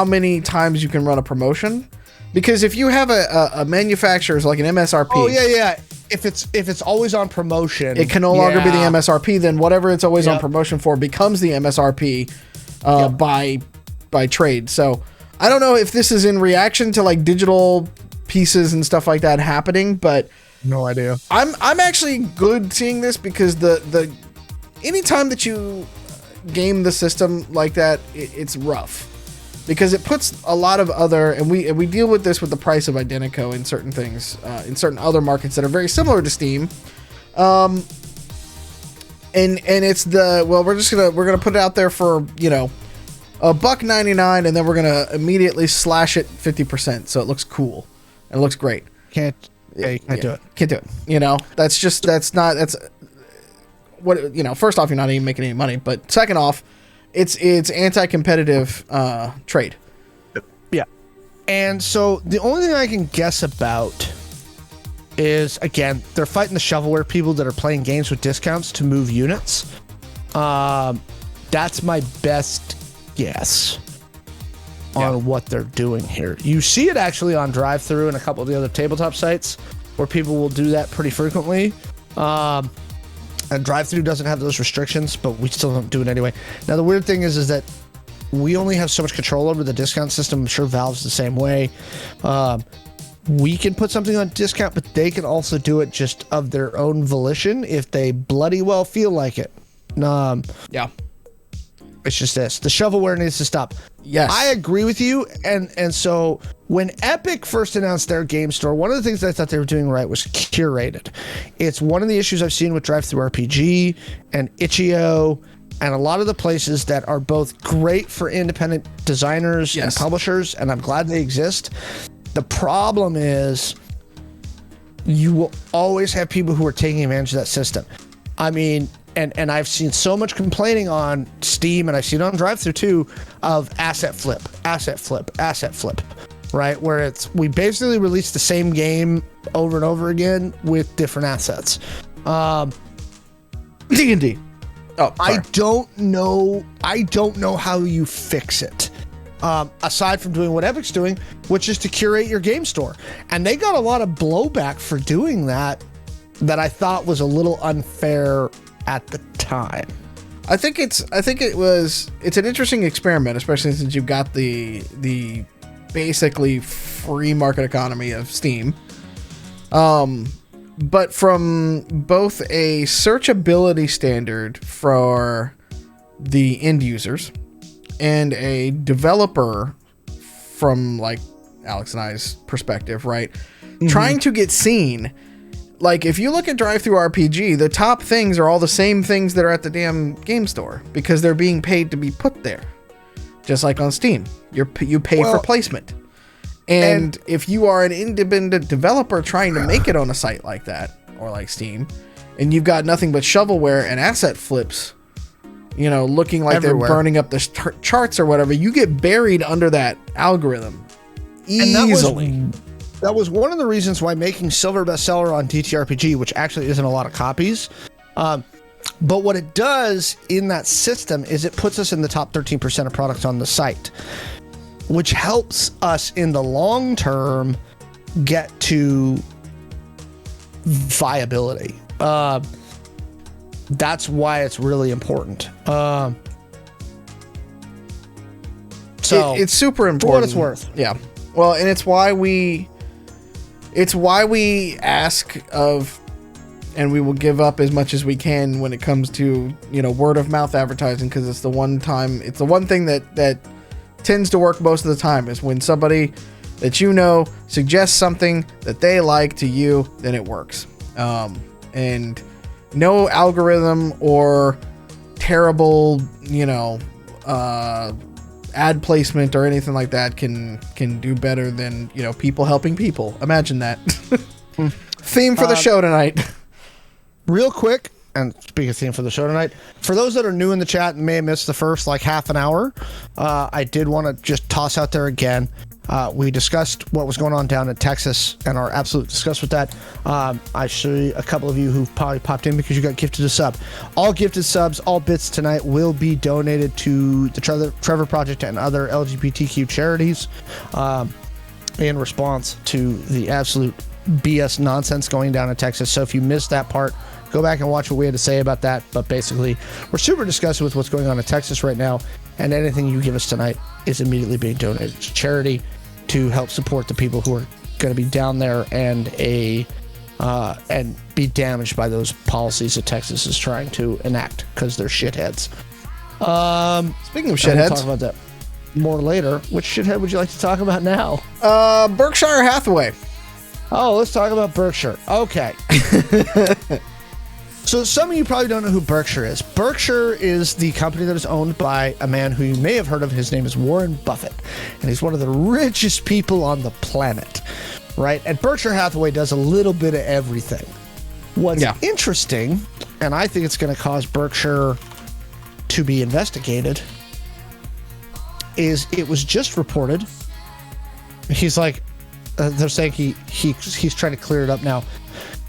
many times you can run a promotion. Because if you have a manufacturer's like an MSRP, if it's always on promotion, it can no longer be the MSRP. Then whatever it's always on promotion for becomes the MSRP by trade. So I don't know if this is in reaction to like digital pieces and stuff like that happening, but no idea. I'm actually good seeing this because the anytime that you game the system like that, it's rough because it puts a lot of other, and we deal with this with the price of Identico in certain things, in certain other markets that are very similar to Steam. And it's we're gonna put it out there for, $1.99, and then we're gonna immediately slash it 50%, so it looks cool and it looks great. Can't do it. Can't do it. That's what, first off, you're not even making any money, but second off, it's anti-competitive trade. Yeah. And so the only thing I can guess about is, again, they're fighting the shovelware people that are playing games with discounts to move units. That's my best guess on what they're doing here. You see it actually on drive-thru and a couple of the other tabletop sites where people will do that pretty frequently. And drive-thru doesn't have those restrictions, but we still don't do it anyway. Now, the weird thing is that we only have so much control over the discount system. I'm sure Valve's the same way. We can put something on discount, but they can also do it just of their own volition if they bloody well feel like it. Yeah. It's just this. The shovelware needs to stop. Yes. I agree with you. And so when Epic first announced their game store, one of the things that I thought they were doing right was curated. It's one of the issues I've seen with DriveThruRPG and Itch.io and a lot of the places that are both great for independent designers and publishers, and I'm glad they exist. The problem is you will always have people who are taking advantage of that system. I mean, and I've seen so much complaining on Steam, and I've seen it on drive-thru too, of asset flip, right? Where we basically release the same game over and over again with different assets. D&D. Oh, sorry. I don't know how you fix it. Aside from doing what Epic's doing, which is to curate your game store. And they got a lot of blowback for doing that I thought was a little unfair at the time. I think it's an interesting experiment, especially since you've got the basically free market economy of Steam. But from both a searchability standard for the end users and a developer from like Alex and I's perspective, right? Mm-hmm. Trying to get seen. Like, if you look at DriveThruRPG, the top things are all the same things that are at the damn game store because they're being paid to be put there. Just like on Steam. You pay for placement. And if you are an independent developer trying to make it on a site like that, or like Steam, and you've got nothing but shovelware and asset flips, looking like everywhere, they're burning up the charts or whatever, you get buried under that algorithm easily. And that was one of the reasons why making silver bestseller on DTRPG, which actually isn't a lot of copies, but what it does in that system is it puts us in the top 13% of products on the site, which helps us in the long term get to viability. That's why it's really important. So it's super important for what it's worth. Yeah. Well, and it's why we it's why we ask of, and we will give up as much as we can when it comes to, word of mouth advertising, because it's the one thing that tends to work most of the time, is when somebody that suggests something that they like to you, then it works. And no algorithm or terrible, ad placement or anything like that can do better than, people helping people. Imagine that. Theme for the show tonight. Real quick, and speaking of theme for the show tonight, for those that are new in the chat and may have missed the first half an hour, I did want to just toss out there again. We discussed what was going on down in Texas and our absolute disgust with that. I see a couple of you who've probably popped in because you got gifted a sub. All gifted subs, all bits tonight will be donated to the Trevor Project and other LGBTQ charities in response to the absolute BS nonsense going down in Texas. So if you missed that part, go back and watch what we had to say about that. But basically, we're super disgusted with what's going on in Texas right now, and anything you give us tonight is immediately being donated to charity to help support the people who are going to be down there and be damaged by those policies that Texas is trying to enact because they're shitheads. Speaking of shitheads, we'll talk about that more later. Which shithead would you like to talk about now? Berkshire Hathaway. Oh, let's talk about Berkshire. Okay. So some of you probably don't know who Berkshire is. Berkshire is the company that is owned by a man who you may have heard of. His name is Warren Buffett, and he's one of the richest people on the planet, right? And Berkshire Hathaway does a little bit of everything. What's interesting, and I think it's going to cause Berkshire to be investigated, is it was just reported. He's like, they're saying he's trying to clear it up now.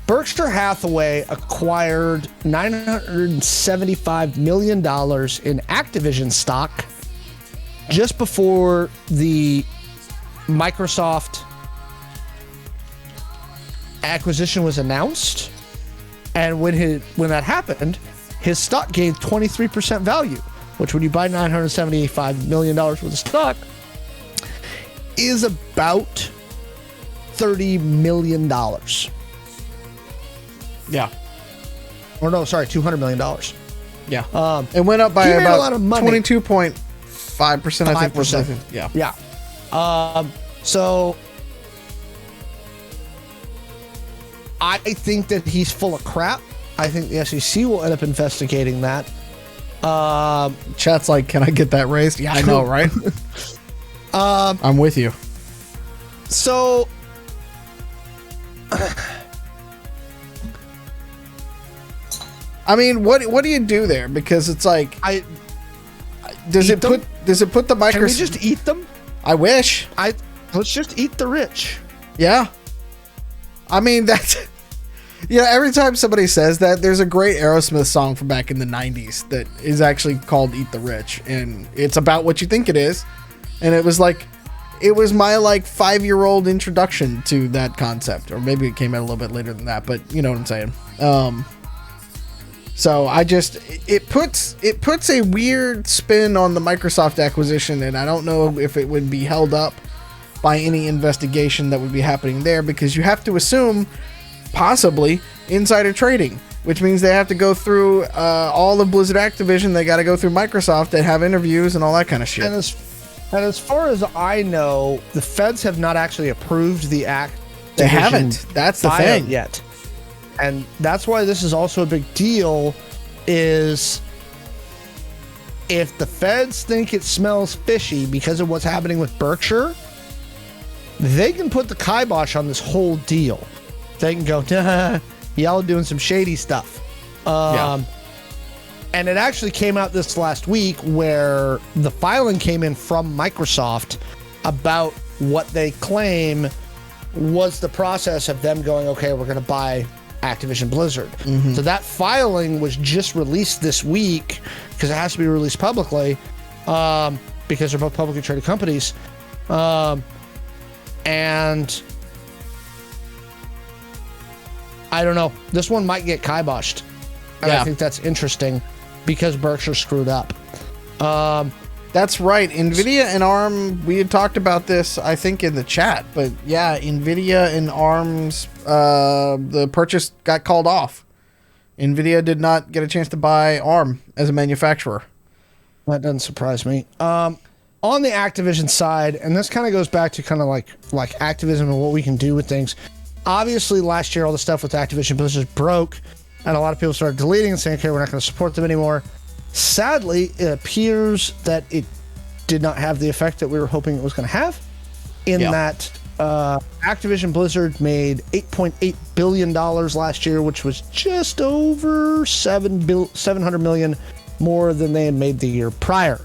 Berkshire Hathaway acquired $975 million in Activision stock just before the Microsoft acquisition was announced. And when that happened, his stock gained 23% value, which when you buy $975 million worth of stock is about $30 million. Yeah. Or no, sorry, $200 million. Yeah. It went up by about 22.5%, I think. 5%. Yeah. Yeah. So I think that he's full of crap. I think the SEC will end up investigating that. Chat's like, can I get that raised? Yeah, I know, right? I'm with you. So I mean, what do you do there? Because it's like, does it put the Microsoft? Can we just eat them? I wish. Let's just eat the rich. Yeah. I mean, that's every time somebody says that, there's a great Aerosmith song from back in the 90s that is actually called Eat the Rich, and it's about what you think it is. And it was my 5-year-old introduction to that concept, or maybe it came out a little bit later than that, but you know what I'm saying. So it puts a weird spin on the Microsoft acquisition, and I don't know if it would be held up by any investigation that would be happening there, because you have to assume possibly insider trading, which means they have to go through all of Blizzard Activision. They got to go through Microsoft and have interviews and all that kind of shit. And as far as I know, the feds have not actually approved the act. They haven't. That's the thing yet. And that's why this is also a big deal, is if the feds think it smells fishy because of what's happening with Berkshire, they can put the kibosh on this whole deal. They can go, y'all doing some shady stuff. And it actually came out this last week where the filing came in from Microsoft about what they claim was the process of them going, okay, we're going to buy Activision Blizzard. Mm-hmm. So that filing was just released this week because it has to be released publicly because they're both publicly traded companies. And I don't know. This one might get kiboshed. And I think that's interesting because Berkshire screwed up. That's right. NVIDIA and ARM, we had talked about this, I think, in the chat. But yeah, NVIDIA and ARM's, the purchase got called off. NVIDIA did not get a chance to buy ARM as a manufacturer. That doesn't surprise me. On the Activision side, and this kind of goes back to kind of like activism and what we can do with things. Obviously, last year, all the stuff with Activision Blizzard broke, and a lot of people started deleting and saying, okay, we're not going to support them anymore. Sadly, it appears that it did not have the effect that we were hoping it was going to have, in that Activision Blizzard made $8.8 billion last year, which was just over $700 million more than they had made the year prior.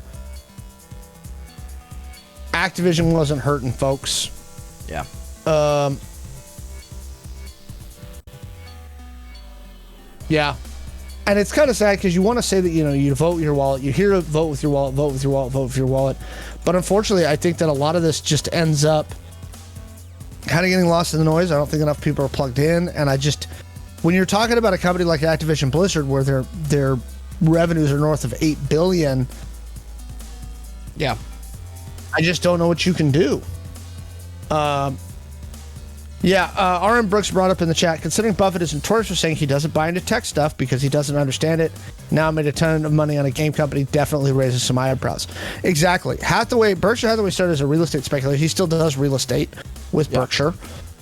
Activision wasn't hurting, folks. Yeah. Yeah. And it's kind of sad because you want to say that, you vote with your wallet. You hear vote with your wallet, vote with your wallet, vote with your wallet. But unfortunately, I think that a lot of this just ends up kind of getting lost in the noise. I don't think enough people are plugged in. And when you're talking about a company like Activision Blizzard, where their revenues are north of $8 billion, yeah, I just don't know what you can do. R.M. Brooks brought up in the chat, considering Buffett is notorious for saying he doesn't buy into tech stuff because he doesn't understand it, now made a ton of money on a game company, definitely raises some eyebrows. Exactly. Berkshire Hathaway started as a real estate speculator. He still does real estate with Berkshire.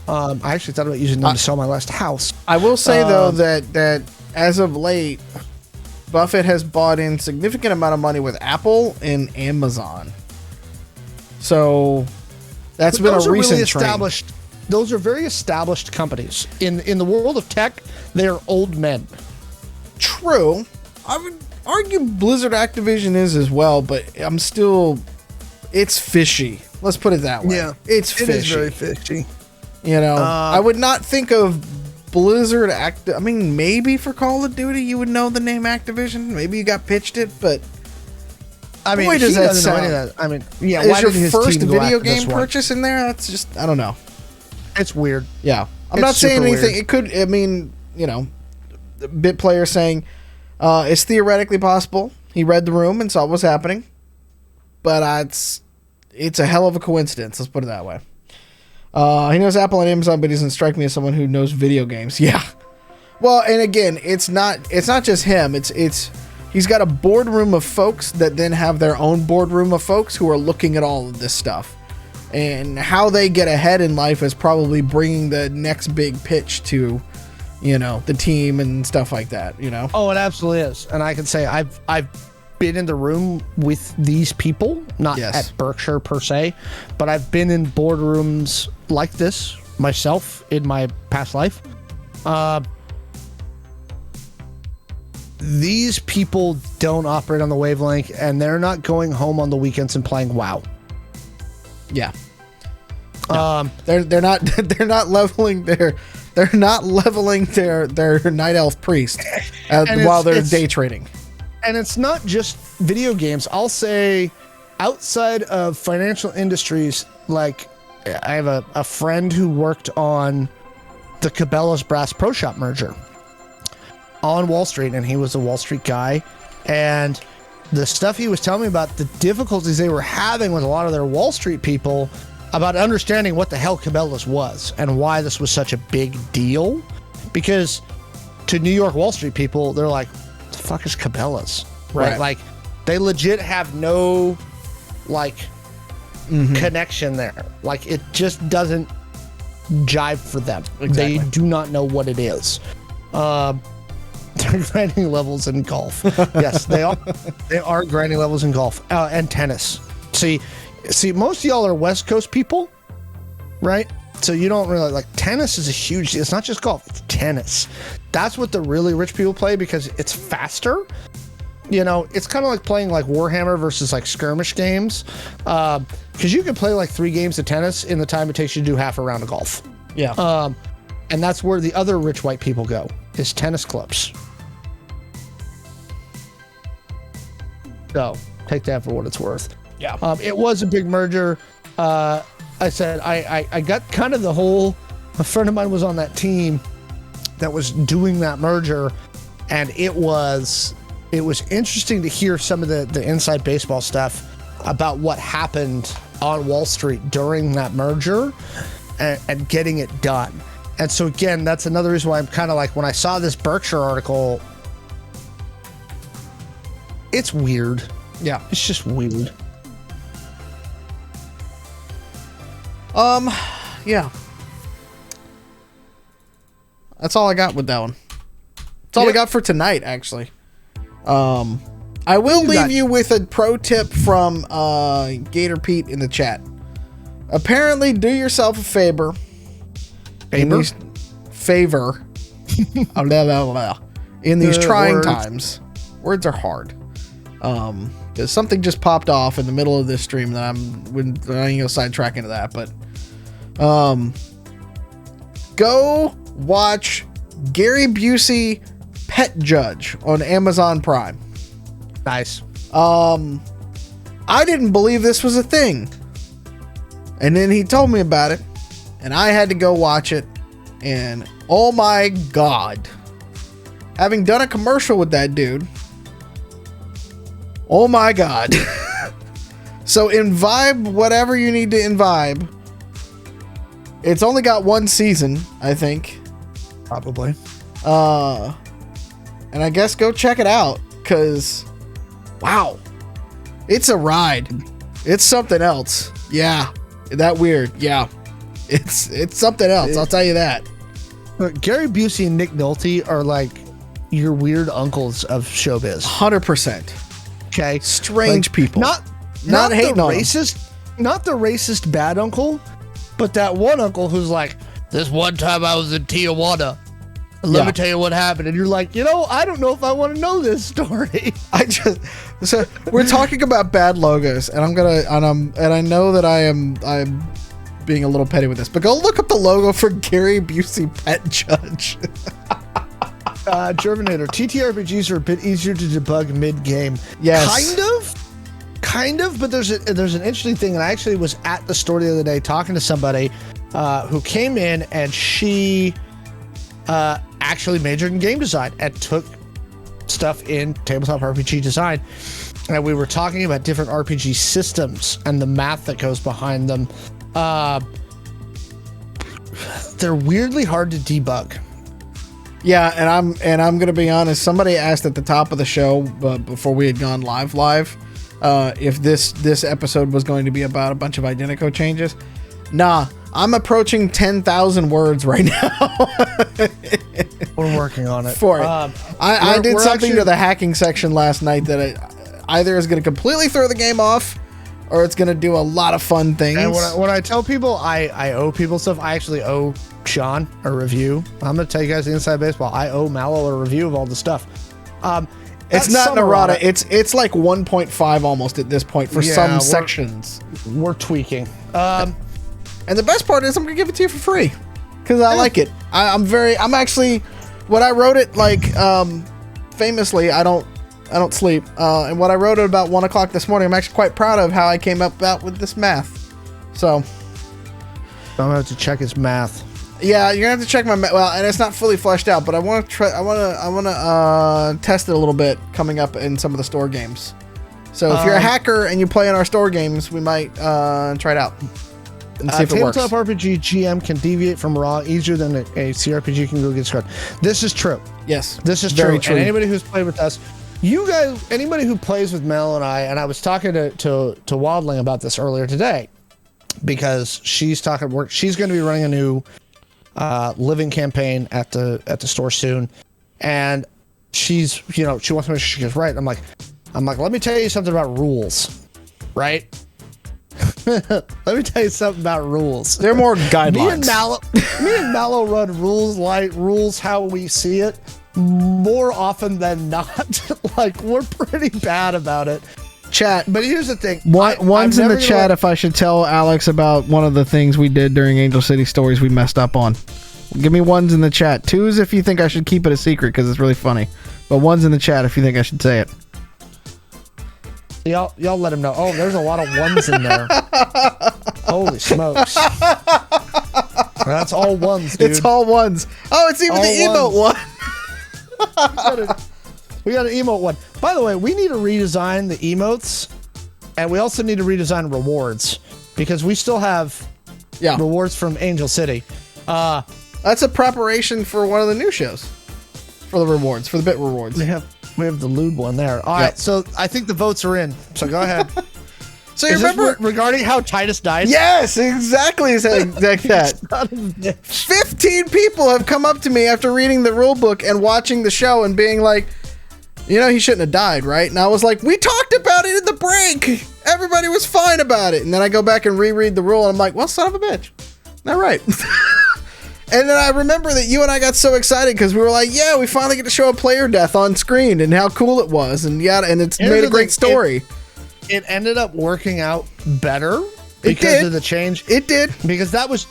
I actually thought about using them to sell my last house. I will say, though, that as of late, Buffett has bought in significant amount of money with Apple and Amazon. So that's been a recent trend. Those are very established companies. In the world of tech, they are old men. True. I would argue Blizzard Activision is as well, but it's fishy. Let's put it that way. Yeah. It's fishy. It is very fishy. I would not think of Blizzard maybe for Call of Duty you would know the name Activision. Maybe you got pitched it, but boy, does that sound. Is your first video game purchase in there? That's just, I don't know. It's weird. Yeah. I'm not saying anything. Weird. It could, the bit player saying it's theoretically possible. He read the room and saw what was happening. But it's a hell of a coincidence. Let's put it that way. He knows Apple and Amazon, but he doesn't strike me as someone who knows video games. Yeah. Well, and again, it's not just him. He's got a boardroom of folks that then have their own boardroom of folks who are looking at all of this stuff. And how they get ahead in life is probably bringing the next big pitch to, the team and stuff like that, Oh, it absolutely is. And I can say I've been in the room with these people, not at Berkshire per se, but I've been in boardrooms like this myself in my past life. These people don't operate on the wavelength, and they're not going home on the weekends and playing WoW. Yeah. No. They're not leveling their night elf priest while they're day trading. And it's not just video games. I'll say outside of financial industries, like I have a friend who worked on the Cabela's Brass Pro Shop merger on Wall Street, and he was a Wall Street guy, and the stuff he was telling me about, the difficulties they were having with a lot of their Wall Street people about understanding what the hell Cabela's was and why this was such a big deal. Because to New York Wall Street people, they're like, what the fuck is Cabela's? Right? Like, they legit have no, connection there. Like, it just doesn't jive for them. Exactly. They do not know what it is. They're grinding levels in golf. Yes, they are. They are grinding levels in golf and tennis. See, most of y'all are West Coast people, right? So you don't really like tennis is a huge. It's not just golf; it's tennis. That's what the really rich people play because it's faster. It's kind of like playing like Warhammer versus like skirmish games, because you can play like 3 games of tennis in the time it takes you to do half a round of golf. Yeah. And that's where the other rich white people go, is tennis clubs. So take that for what it's worth. Yeah. It was a big merger. I said I got kind of a friend of mine was on that team that was doing that merger, and it was interesting to hear some of the inside baseball stuff about what happened on Wall Street during that merger and getting it done. And so again, that's another reason why I'm kind of like, when I saw this Berkshire article, it's weird. Yeah. It's just weird. Yeah. That's all I got with that one. That's all I got for tonight, actually. I will leave you with a pro tip from Gator Pete in the chat. Apparently, do yourself a favor. Favor. In these trying times. Words are hard. Because something just popped off in the middle of this stream that I'm going to sidetrack into that, but go watch Gary Busey Pet Judge on Amazon Prime. Nice. I didn't believe this was a thing. And then he told me about it, and I had to go watch it, and oh my God. Having done a commercial with that dude, oh my God. So imbibe whatever you need to imbibe. It's only got one season, I think. Probably. And I guess go check it out, because wow, it's a ride. It's something else. Yeah, that weird. Yeah, it's something else. I'll tell you that. Look, Gary Busey and Nick Nolte are like your weird uncles of showbiz. 100%. Okay, Strange like, people. Not hating the on racist, not the racist bad uncle, but that one uncle who's like, this one time I was in Tijuana. Let me tell you what happened. And you're like, I don't know if I want to know this story. So we're talking about bad logos, and I know that I'm being a little petty with this, but go look up the logo for Gary Busey Pet Judge. Germinator, TTRPGs are a bit easier to debug mid-game. Yes. Kind of, but there's an interesting thing, and I actually was at the store the other day talking to somebody who came in, and she actually majored in game design and took stuff in tabletop RPG design. And we were talking about different RPG systems and the math that goes behind them. They're weirdly hard to debug. Yeah, and I'm gonna be honest. Somebody asked at the top of the show, before we had gone live, if this episode was going to be about a bunch of Identico changes. Nah, I'm approaching 10,000 words right now. We're working on it. For it. I did something to the hacking section last night that either is going to completely throw the game off, or it's going to do a lot of fun things. And when I tell people I owe people stuff, I actually owe Sean a review. I'm going to tell you guys the inside baseball. I owe Mallo a review of all the stuff. It's not an errata. It's like 1.5 almost at this point for some sections. We're tweaking. And the best part is I'm gonna give it to you for free because I like it. I'm actually, when I wrote it, like famously, I don't sleep. And what I wrote at about 1 o'clock this morning, I'm actually quite proud of how I came up with this math. So I'm gonna have to check his math. Yeah, you're gonna have to check my well, and it's not fully fleshed out, but I want to try. I want to test it a little bit coming up in some of the store games. So if you're a hacker and you play in our store games, we might try it out and see if it works. Tabletop RPG GM can deviate from raw easier than a CRPG can go get scrubbed. This is true. Yes, this is very true. And anybody who's played with us, you guys, anybody who plays with Mel and I was talking to Wildling about this earlier today, because she's going to be running a new living campaign at the store soon, and she's she wants to make sure she gets right. I'm like, let me tell you something about rules, right? Let me tell you something about rules. They're more guidelines. Me and Mallo run rules how we see it more often than not. Like, we're pretty bad about it. Chat. But here's the thing. One's in the chat if I should tell Alex about one of the things we did during Angel City Stories we messed up on. Give me ones in the chat. Twos if you think I should keep it a secret because it's really funny. But ones in the chat if you think I should say it. Y'all let him know. Oh, there's a lot of ones in there. Holy smokes. That's all ones, dude. It's all ones. Oh, it's even all the emote one. We got an emote one. By the way, we need to redesign the emotes And we also need to redesign rewards because we still have rewards from Angel City. That's a preparation for one of the new shows for the rewards, for the bit rewards. We have the lewd one there. All right, so I think the votes are in. So go ahead. So you remember regarding how Titus died? Yes, exactly like that. 15 people have come up to me after reading the rule book and watching the show and being like, he shouldn't have died, right? And I was like, we talked about it in the break. Everybody was fine about it. And then I go back and reread the rule and I'm like, well, son of a bitch. Not right. And then I remember that you and I got so excited because we were like, yeah, we finally get to show a player death on screen and how cool it was. And and it's made a great story. It ended up working out better because of the change. It did. Because that was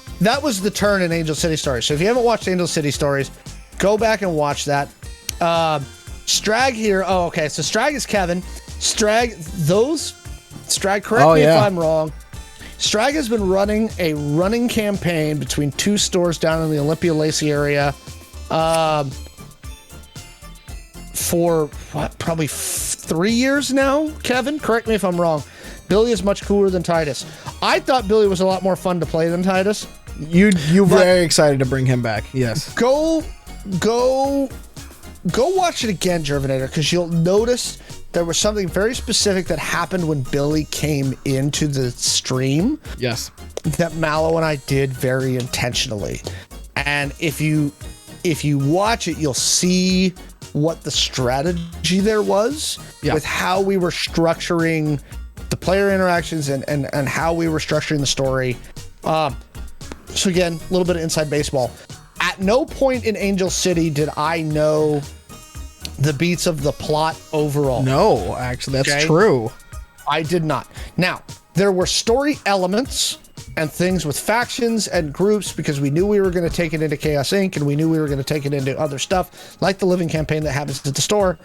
the turn in Angel City Stories. So if you haven't watched Angel City Stories, go back and watch that. Strag here. Oh, okay. So Strag is Kevin. Strag, correct me if I'm wrong. Strag has been running a running campaign between two stores down in the Olympia Lacey area for probably 3 years now. Kevin, correct me if I'm wrong. Billy is much cooler than Titus. I thought Billy was a lot more fun to play than Titus. You very excited to bring him back. Yes. Go watch it again, Germinator, because you'll notice there was something very specific that happened when Billy came into the stream. Yes. That Mallo and I did very intentionally. And if you watch it, you'll see what the strategy there was with how we were structuring the player interactions and how we were structuring the story. So again, a little bit of inside baseball. At no point in Angel City did I know the beats of the plot overall. No, actually, that's true. I did not. Now, there were story elements and things with factions and groups because we knew we were going to take it into Chaos Inc. and we knew we were going to take it into other stuff like the living campaign that happens at the store,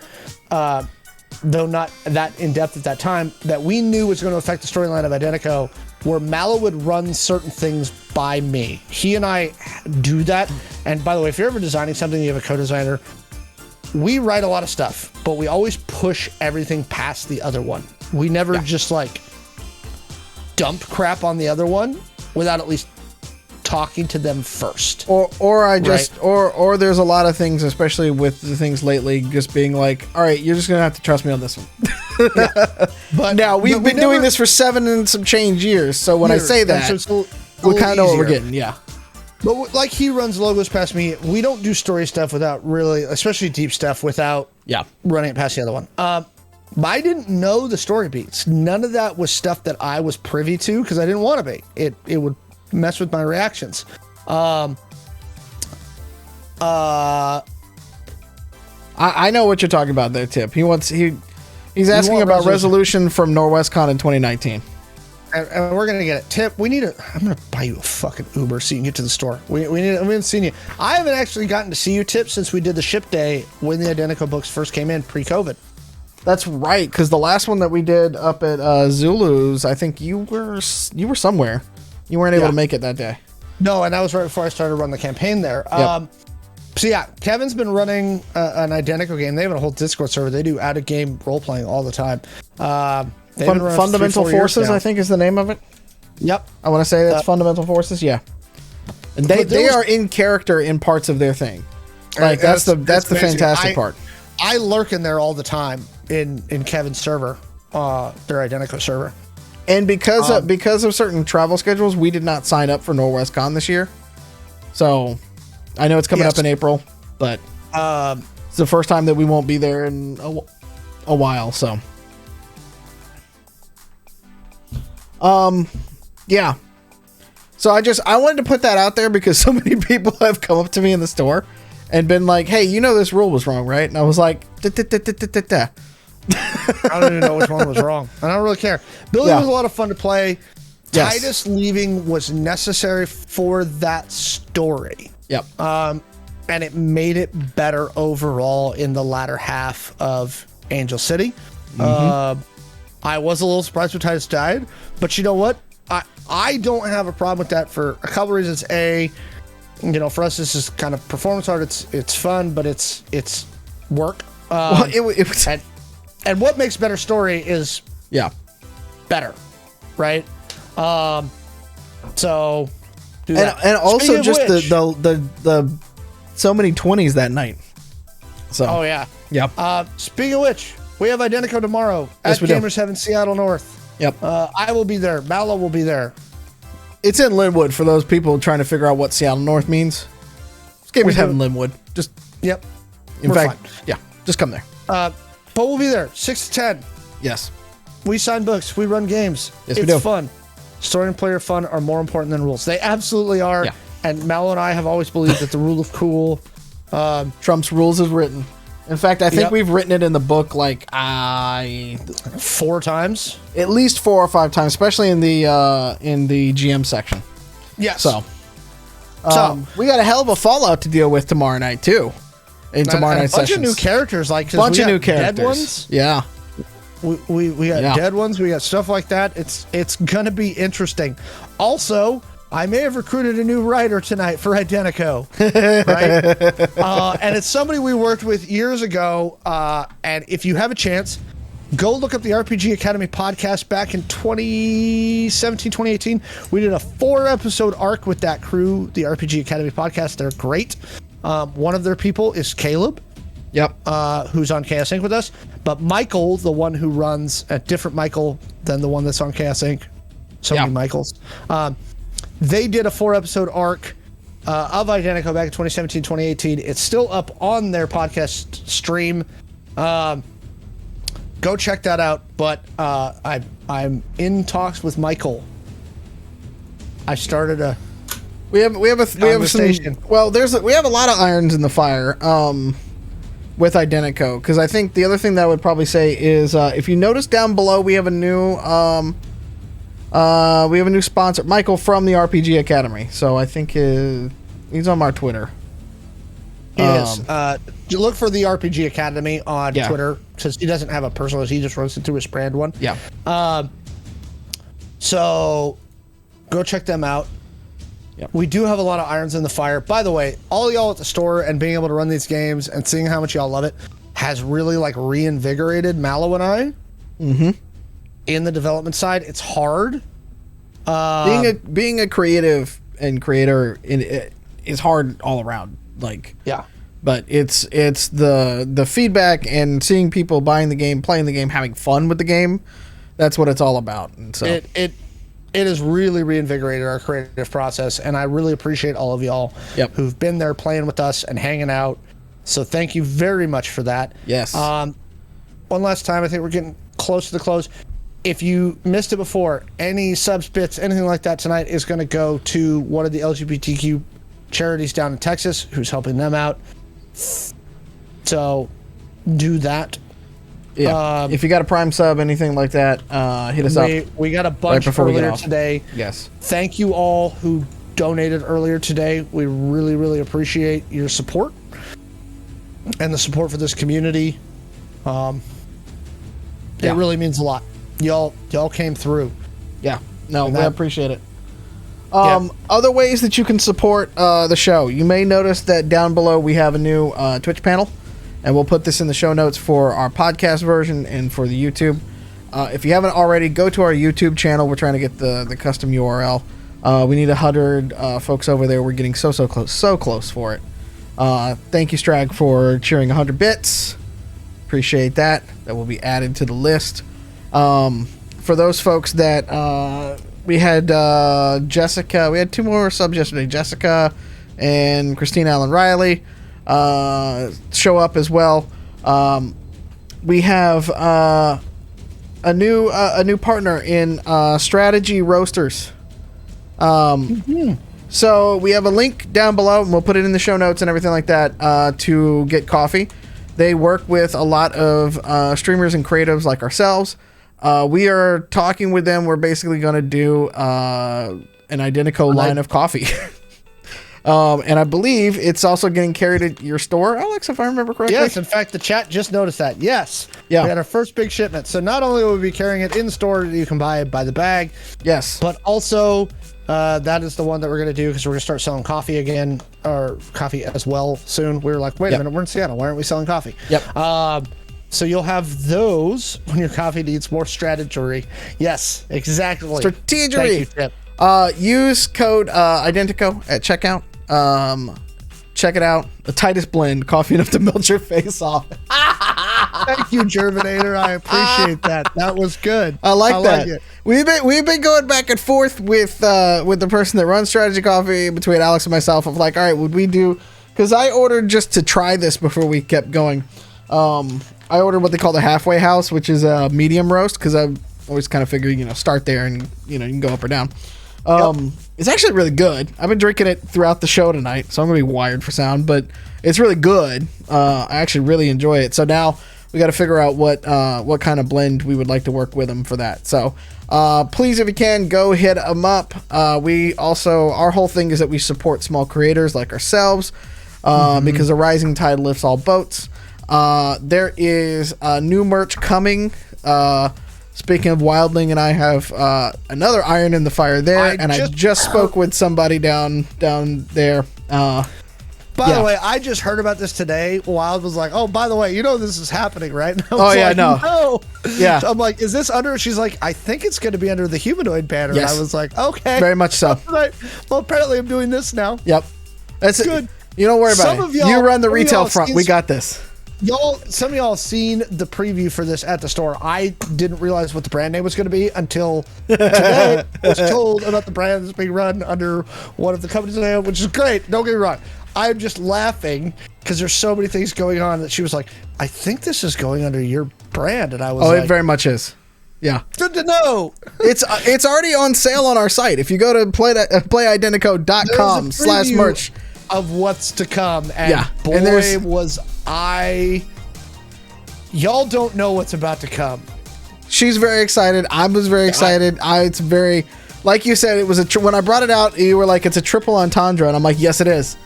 though not that in depth at that time, that we knew was going to affect the storyline of Identico, where Mallo would run certain things by me. He and I do that. And by the way, if you're ever designing something, you have a co-designer, we write a lot of stuff, but we always push everything past the other one. We never just like dump crap on the other one without at least talking to them first. Or there's a lot of things, especially with the things lately, just being like, all right, you're just gonna have to trust me on this one. But now we've been doing this for 7 and some change years, so when I say that, we kind of know what we're getting. Yeah. But like he runs logos past me, we don't do story stuff without really, especially deep stuff, without running it past the other one. I didn't know the story beats. None of that was stuff that I was privy to because I didn't want to be. It would mess with my reactions. I know what you're talking about there, Tip. He's asking about resolution from Norwestcon in 2019. And we're gonna get it. Tip, I'm gonna buy you a fucking Uber so you can get to the store. We haven't seen you. I haven't actually gotten to see you, Tip, since we did the ship day when the Identico books first came in pre-COVID. That's right, because the last one that we did up at Zulu's, I think you were somewhere. You weren't able to make it that day. No, and that was right before I started running the campaign there. So yeah, Kevin's been running an Identico game. They have a whole Discord server. They do out-of-game role-playing all the time. Fundamental Forces, I think, is the name of it. Yep. I want to say that's Fundamental Forces, yeah. And they are in character in parts of their thing. Like that's the fantastic part. I lurk in there all the time in Kevin's server, their Identico server. And because of certain travel schedules, we did not sign up for Norwestcon this year. So I know it's coming up in April, but it's the first time that we won't be there in a while. So, yeah. So I wanted to put that out there because so many people have come up to me in the store and been like, "Hey, you know this rule was wrong, right?" And I was like, I don't even know which one was wrong. I don't really care. Billy was a lot of fun to play. Yes. Titus leaving was necessary for that story. Yep. And it made it better overall in the latter half of Angel City. Mm-hmm. I was a little surprised when Titus died, but you know what? I don't have a problem with that for a couple reasons. For us, this is kind of performance art. It's fun, but it's work. Well, it was. And what makes better story is better, right? So do and, that. and also Speaking of just which- the so many 20s that night. So Oh yeah. yep. Speaking of which, we have Identico tomorrow Yes, at we do. Gamers Heaven Seattle North. Yep. I will be there. Mallo will be there. It's in Linwood for those people trying to figure out what Seattle North means. It's Gamers Heaven Linwood. Just Yep. in We're fact, fine. yeah, just come there. But we'll be there 6 to 10. Yes. We sign books. We run games. Yes, we it's do. fun. Story and player fun are more important than rules. They absolutely are. Yeah. And Mallo and I have always believed that the rule of cool. Trump's rules is written. In fact, I think Yep. we've written it in the book like 4 times. at least 4 or 5 times, especially in the GM section. Yes. So, So- we got a hell of a Fallout to deal with tomorrow night too. In tomorrow and night's a bunch sessions. of new characters, like 'cause Bunch we of got new characters. Dead ones. Yeah. We got Yeah. dead ones. We got stuff like that. It's gonna be interesting. Also, I may have recruited a new writer tonight for Identico, right? And it's somebody we worked with years ago. And if you have a chance, go look up the RPG Academy podcast back in 2017, 2018. We did a 4-episode arc with that crew, the RPG Academy podcast. They're great. One of their people is Caleb, Yep. who's on Chaos Inc. with us. But Michael, the one who runs a different Michael than the one that's on Chaos Inc. So Yeah. many Michaels. They did a 4-episode arc of Identico back in 2017, 2018. It's still up on their podcast stream. Go check that out. But I'm in talks with Michael. I started a We have some. Conversation. Well, we have a lot of irons in the fire. With Identico, because I think the other thing that I would probably say is if you notice down below, we have a new sponsor, Michael from the RPG Academy. So I think he's on our Twitter. He is. You look for the RPG Academy on Yeah. Twitter, because he doesn't have a personal, he just runs it through his brand one. Yeah. So go check them out. Yep. We do have a lot of irons in the fire. By the way, all y'all at the store and being able to run these games and seeing how much y'all love it has really like reinvigorated Mallo and I in the development side. It's hard. Being a creative and creator is hard all around. Like, Yeah. but it's the feedback and seeing people buying the game, playing the game, having fun with the game. That's what it's all about. And so It has really reinvigorated our creative process, and I really appreciate all of y'all Yep. who've been there playing with us and hanging out. So thank you very much for that. Yes. One last time, I think we're getting close to the close. If you missed it before, any subs bits, anything like that tonight is going to go to one of the LGBTQ charities down in Texas who's helping them out. So do that. Yeah. If you got a Prime sub, anything like that, hit us up. We got a bunch before we get earlier off. today. Yes. Thank you all who donated earlier today. We really, really appreciate your support and the support for this community. Yeah. It really means a lot. Y'all came through. Yeah. No, And we that- appreciate it. Yeah. Other ways that you can support the show. You may notice that down below we have a new Twitch panel, and we'll put this in the show notes for our podcast version and for the YouTube. If you haven't already, go to our YouTube channel. We're trying to get the custom URL. We need 100 folks over there. We're getting so close for it. Thank you, Strag, for cheering 100 bits. Appreciate that. That will be added to the list. For those folks that we had Jessica, we had 2 more subs yesterday. Jessica and Christine Allen Riley show up as well. We have a new partner in Strategy Roasters. So we have a link down below, and we'll put it in the show notes and everything like that to get coffee. They work with a lot of streamers and creatives like ourselves. We are talking with them. We're basically going to do an Identico line of coffee. And I believe it's also getting carried at your store, Alex, if I remember correctly. Yes, in fact, the chat just noticed that. Yes. Yeah. We had our first big shipment. So not only will we be carrying it in store, you can buy it by the bag, Yes. but also that is the one that we're going to do because we're going to start selling coffee again, or coffee as well soon. We were like, wait a minute, we're in Seattle. Why aren't we selling coffee? Yep. So you'll have those when your coffee needs more strategy. Yes, exactly. Strategery. Thank you, Tip. Use code IDENTECO at checkout. Check it out. The tightest blend, coffee enough to melt your face off. Thank you, Germinator. I appreciate that. That was good. I like that. Like it. We've been going back and forth with the person that runs Strategy Coffee between Alex and myself of like, all right, would we do? Because I ordered just to try this before we kept going. I ordered what they call the halfway house, which is a medium roast, because I always kind of figure, start there and you can go up or down. It's actually really good. I've been drinking it throughout the show tonight, so I'm gonna be wired for sound, but it's really good. I actually really enjoy it. So now we got to figure out what kind of blend we would like to work with them for that. So please, if you can, go hit them up. We also, our whole thing is that we support small creators like ourselves, because a rising tide lifts all boats. There is new merch coming. Speaking of Wildling, and I have another iron in the fire there, I just spoke with somebody down there. By the way, I just heard about this today. Wild was like, "Oh, by the way, this is happening, right?" And I was yeah, like, no. Yeah. So I'm like, "Is this under?" She's like, "I think it's going to be under the humanoid banner." Yes. And I was like, "Okay, very much so." Right. Well, apparently I'm doing this now. Yep, that's good. You don't worry about it. You run the retail front. We got this. Some of y'all seen the preview for this at the store. I didn't realize what the brand name was going to be until today. I was told about the brand that's being run under one of the companies I have, which is great. Don't get me wrong. I'm just laughing because there's so many things going on that she was like, "I think this is going under your brand," and I was like, it very much is. Yeah, good to know. It's already on sale on our site. If you go to playidentico.com/merch. Of what's to come, and yeah, boy, and was I. Y'all don't know what's about to come. She's very excited. I was very excited. It's very, like you said, it was when I brought it out, you were like, it's a triple entendre, and I'm like, yes, it is,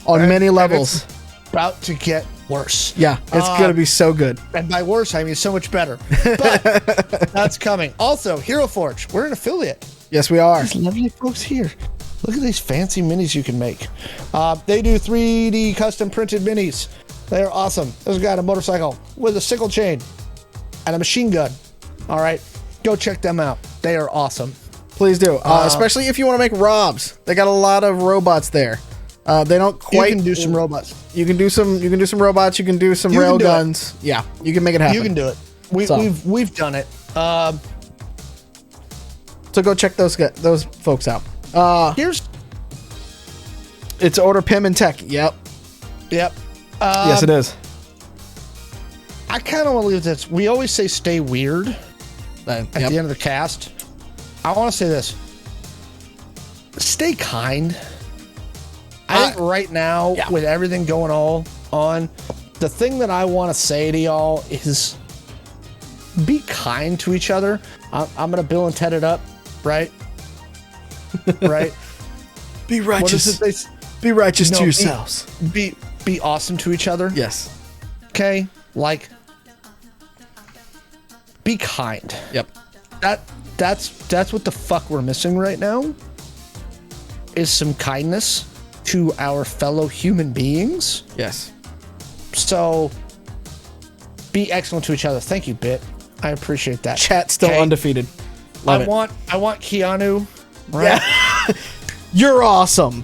on many levels. It's about to get worse. Yeah, it's gonna be so good. And by worse, I mean so much better. But that's coming. Also, Hero Forge, we're an affiliate. Yes, we are. There's lovely folks here. Look at these fancy minis you can make. They do 3D custom printed minis. They're awesome. There's a guy on a motorcycle with a sickle chain and a machine gun. All right, go check them out. They are awesome. Please do, especially if you want to make robs. They got a lot of robots there. They don't quite. You can do some robots. You can do some. You can do some robots. You can do some rail guns. Yeah, you can make it happen. You can do it. We've done it. So go check those folks out. It's Order Pim and Tech. Yep. Yes, it is. I kind of want to leave this. We always say stay weird at the end of the cast. I want to say this. Stay kind. I think right now, with everything going on, the thing that I want to say to y'all is be kind to each other. I'm going to Bill and Ted it up, right? Right? Be righteous. Be righteous to yourselves. Be awesome to each other. Yes. Okay? Like, be kind. Yep. That's what the fuck we're missing right now, is some kindness to our fellow human beings. Yes. So, be excellent to each other. Thank you, Bit. I appreciate that. Chat still undefeated. Love I want Keanu. Right? Yeah. You're awesome.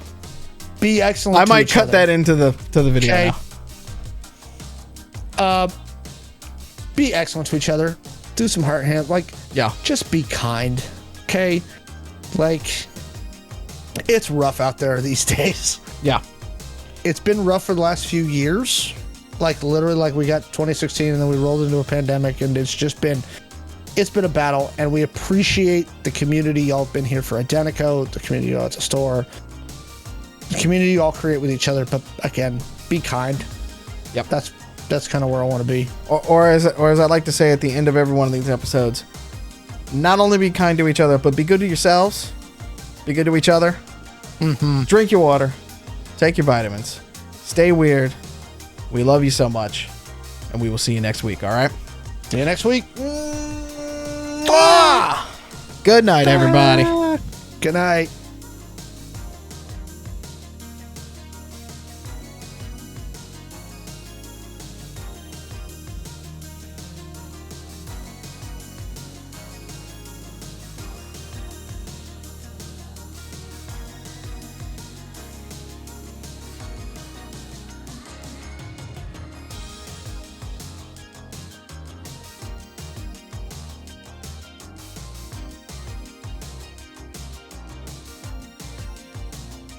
Be excellent. I might cut that into the video now. Be excellent to each other. Do some heart hands. Just be kind. Okay? It's rough out there these days. Yeah. It's been rough for the last few years. Literally, we got 2016 and then we rolled into a pandemic, and it's been a battle, and we appreciate the community. Y'all have been here for Identico, the community y'all at the store, the community you all create with each other. But again, be kind. Yep. That's kind of where I want to be. Or as I like to say at the end of every one of these episodes, not only be kind to each other, but be good to yourselves. Be good to each other. Mm-hmm. Drink your water. Take your vitamins. Stay weird. We love you so much. And we will see you next week, all right? See you next week. Good night, everybody. Good night.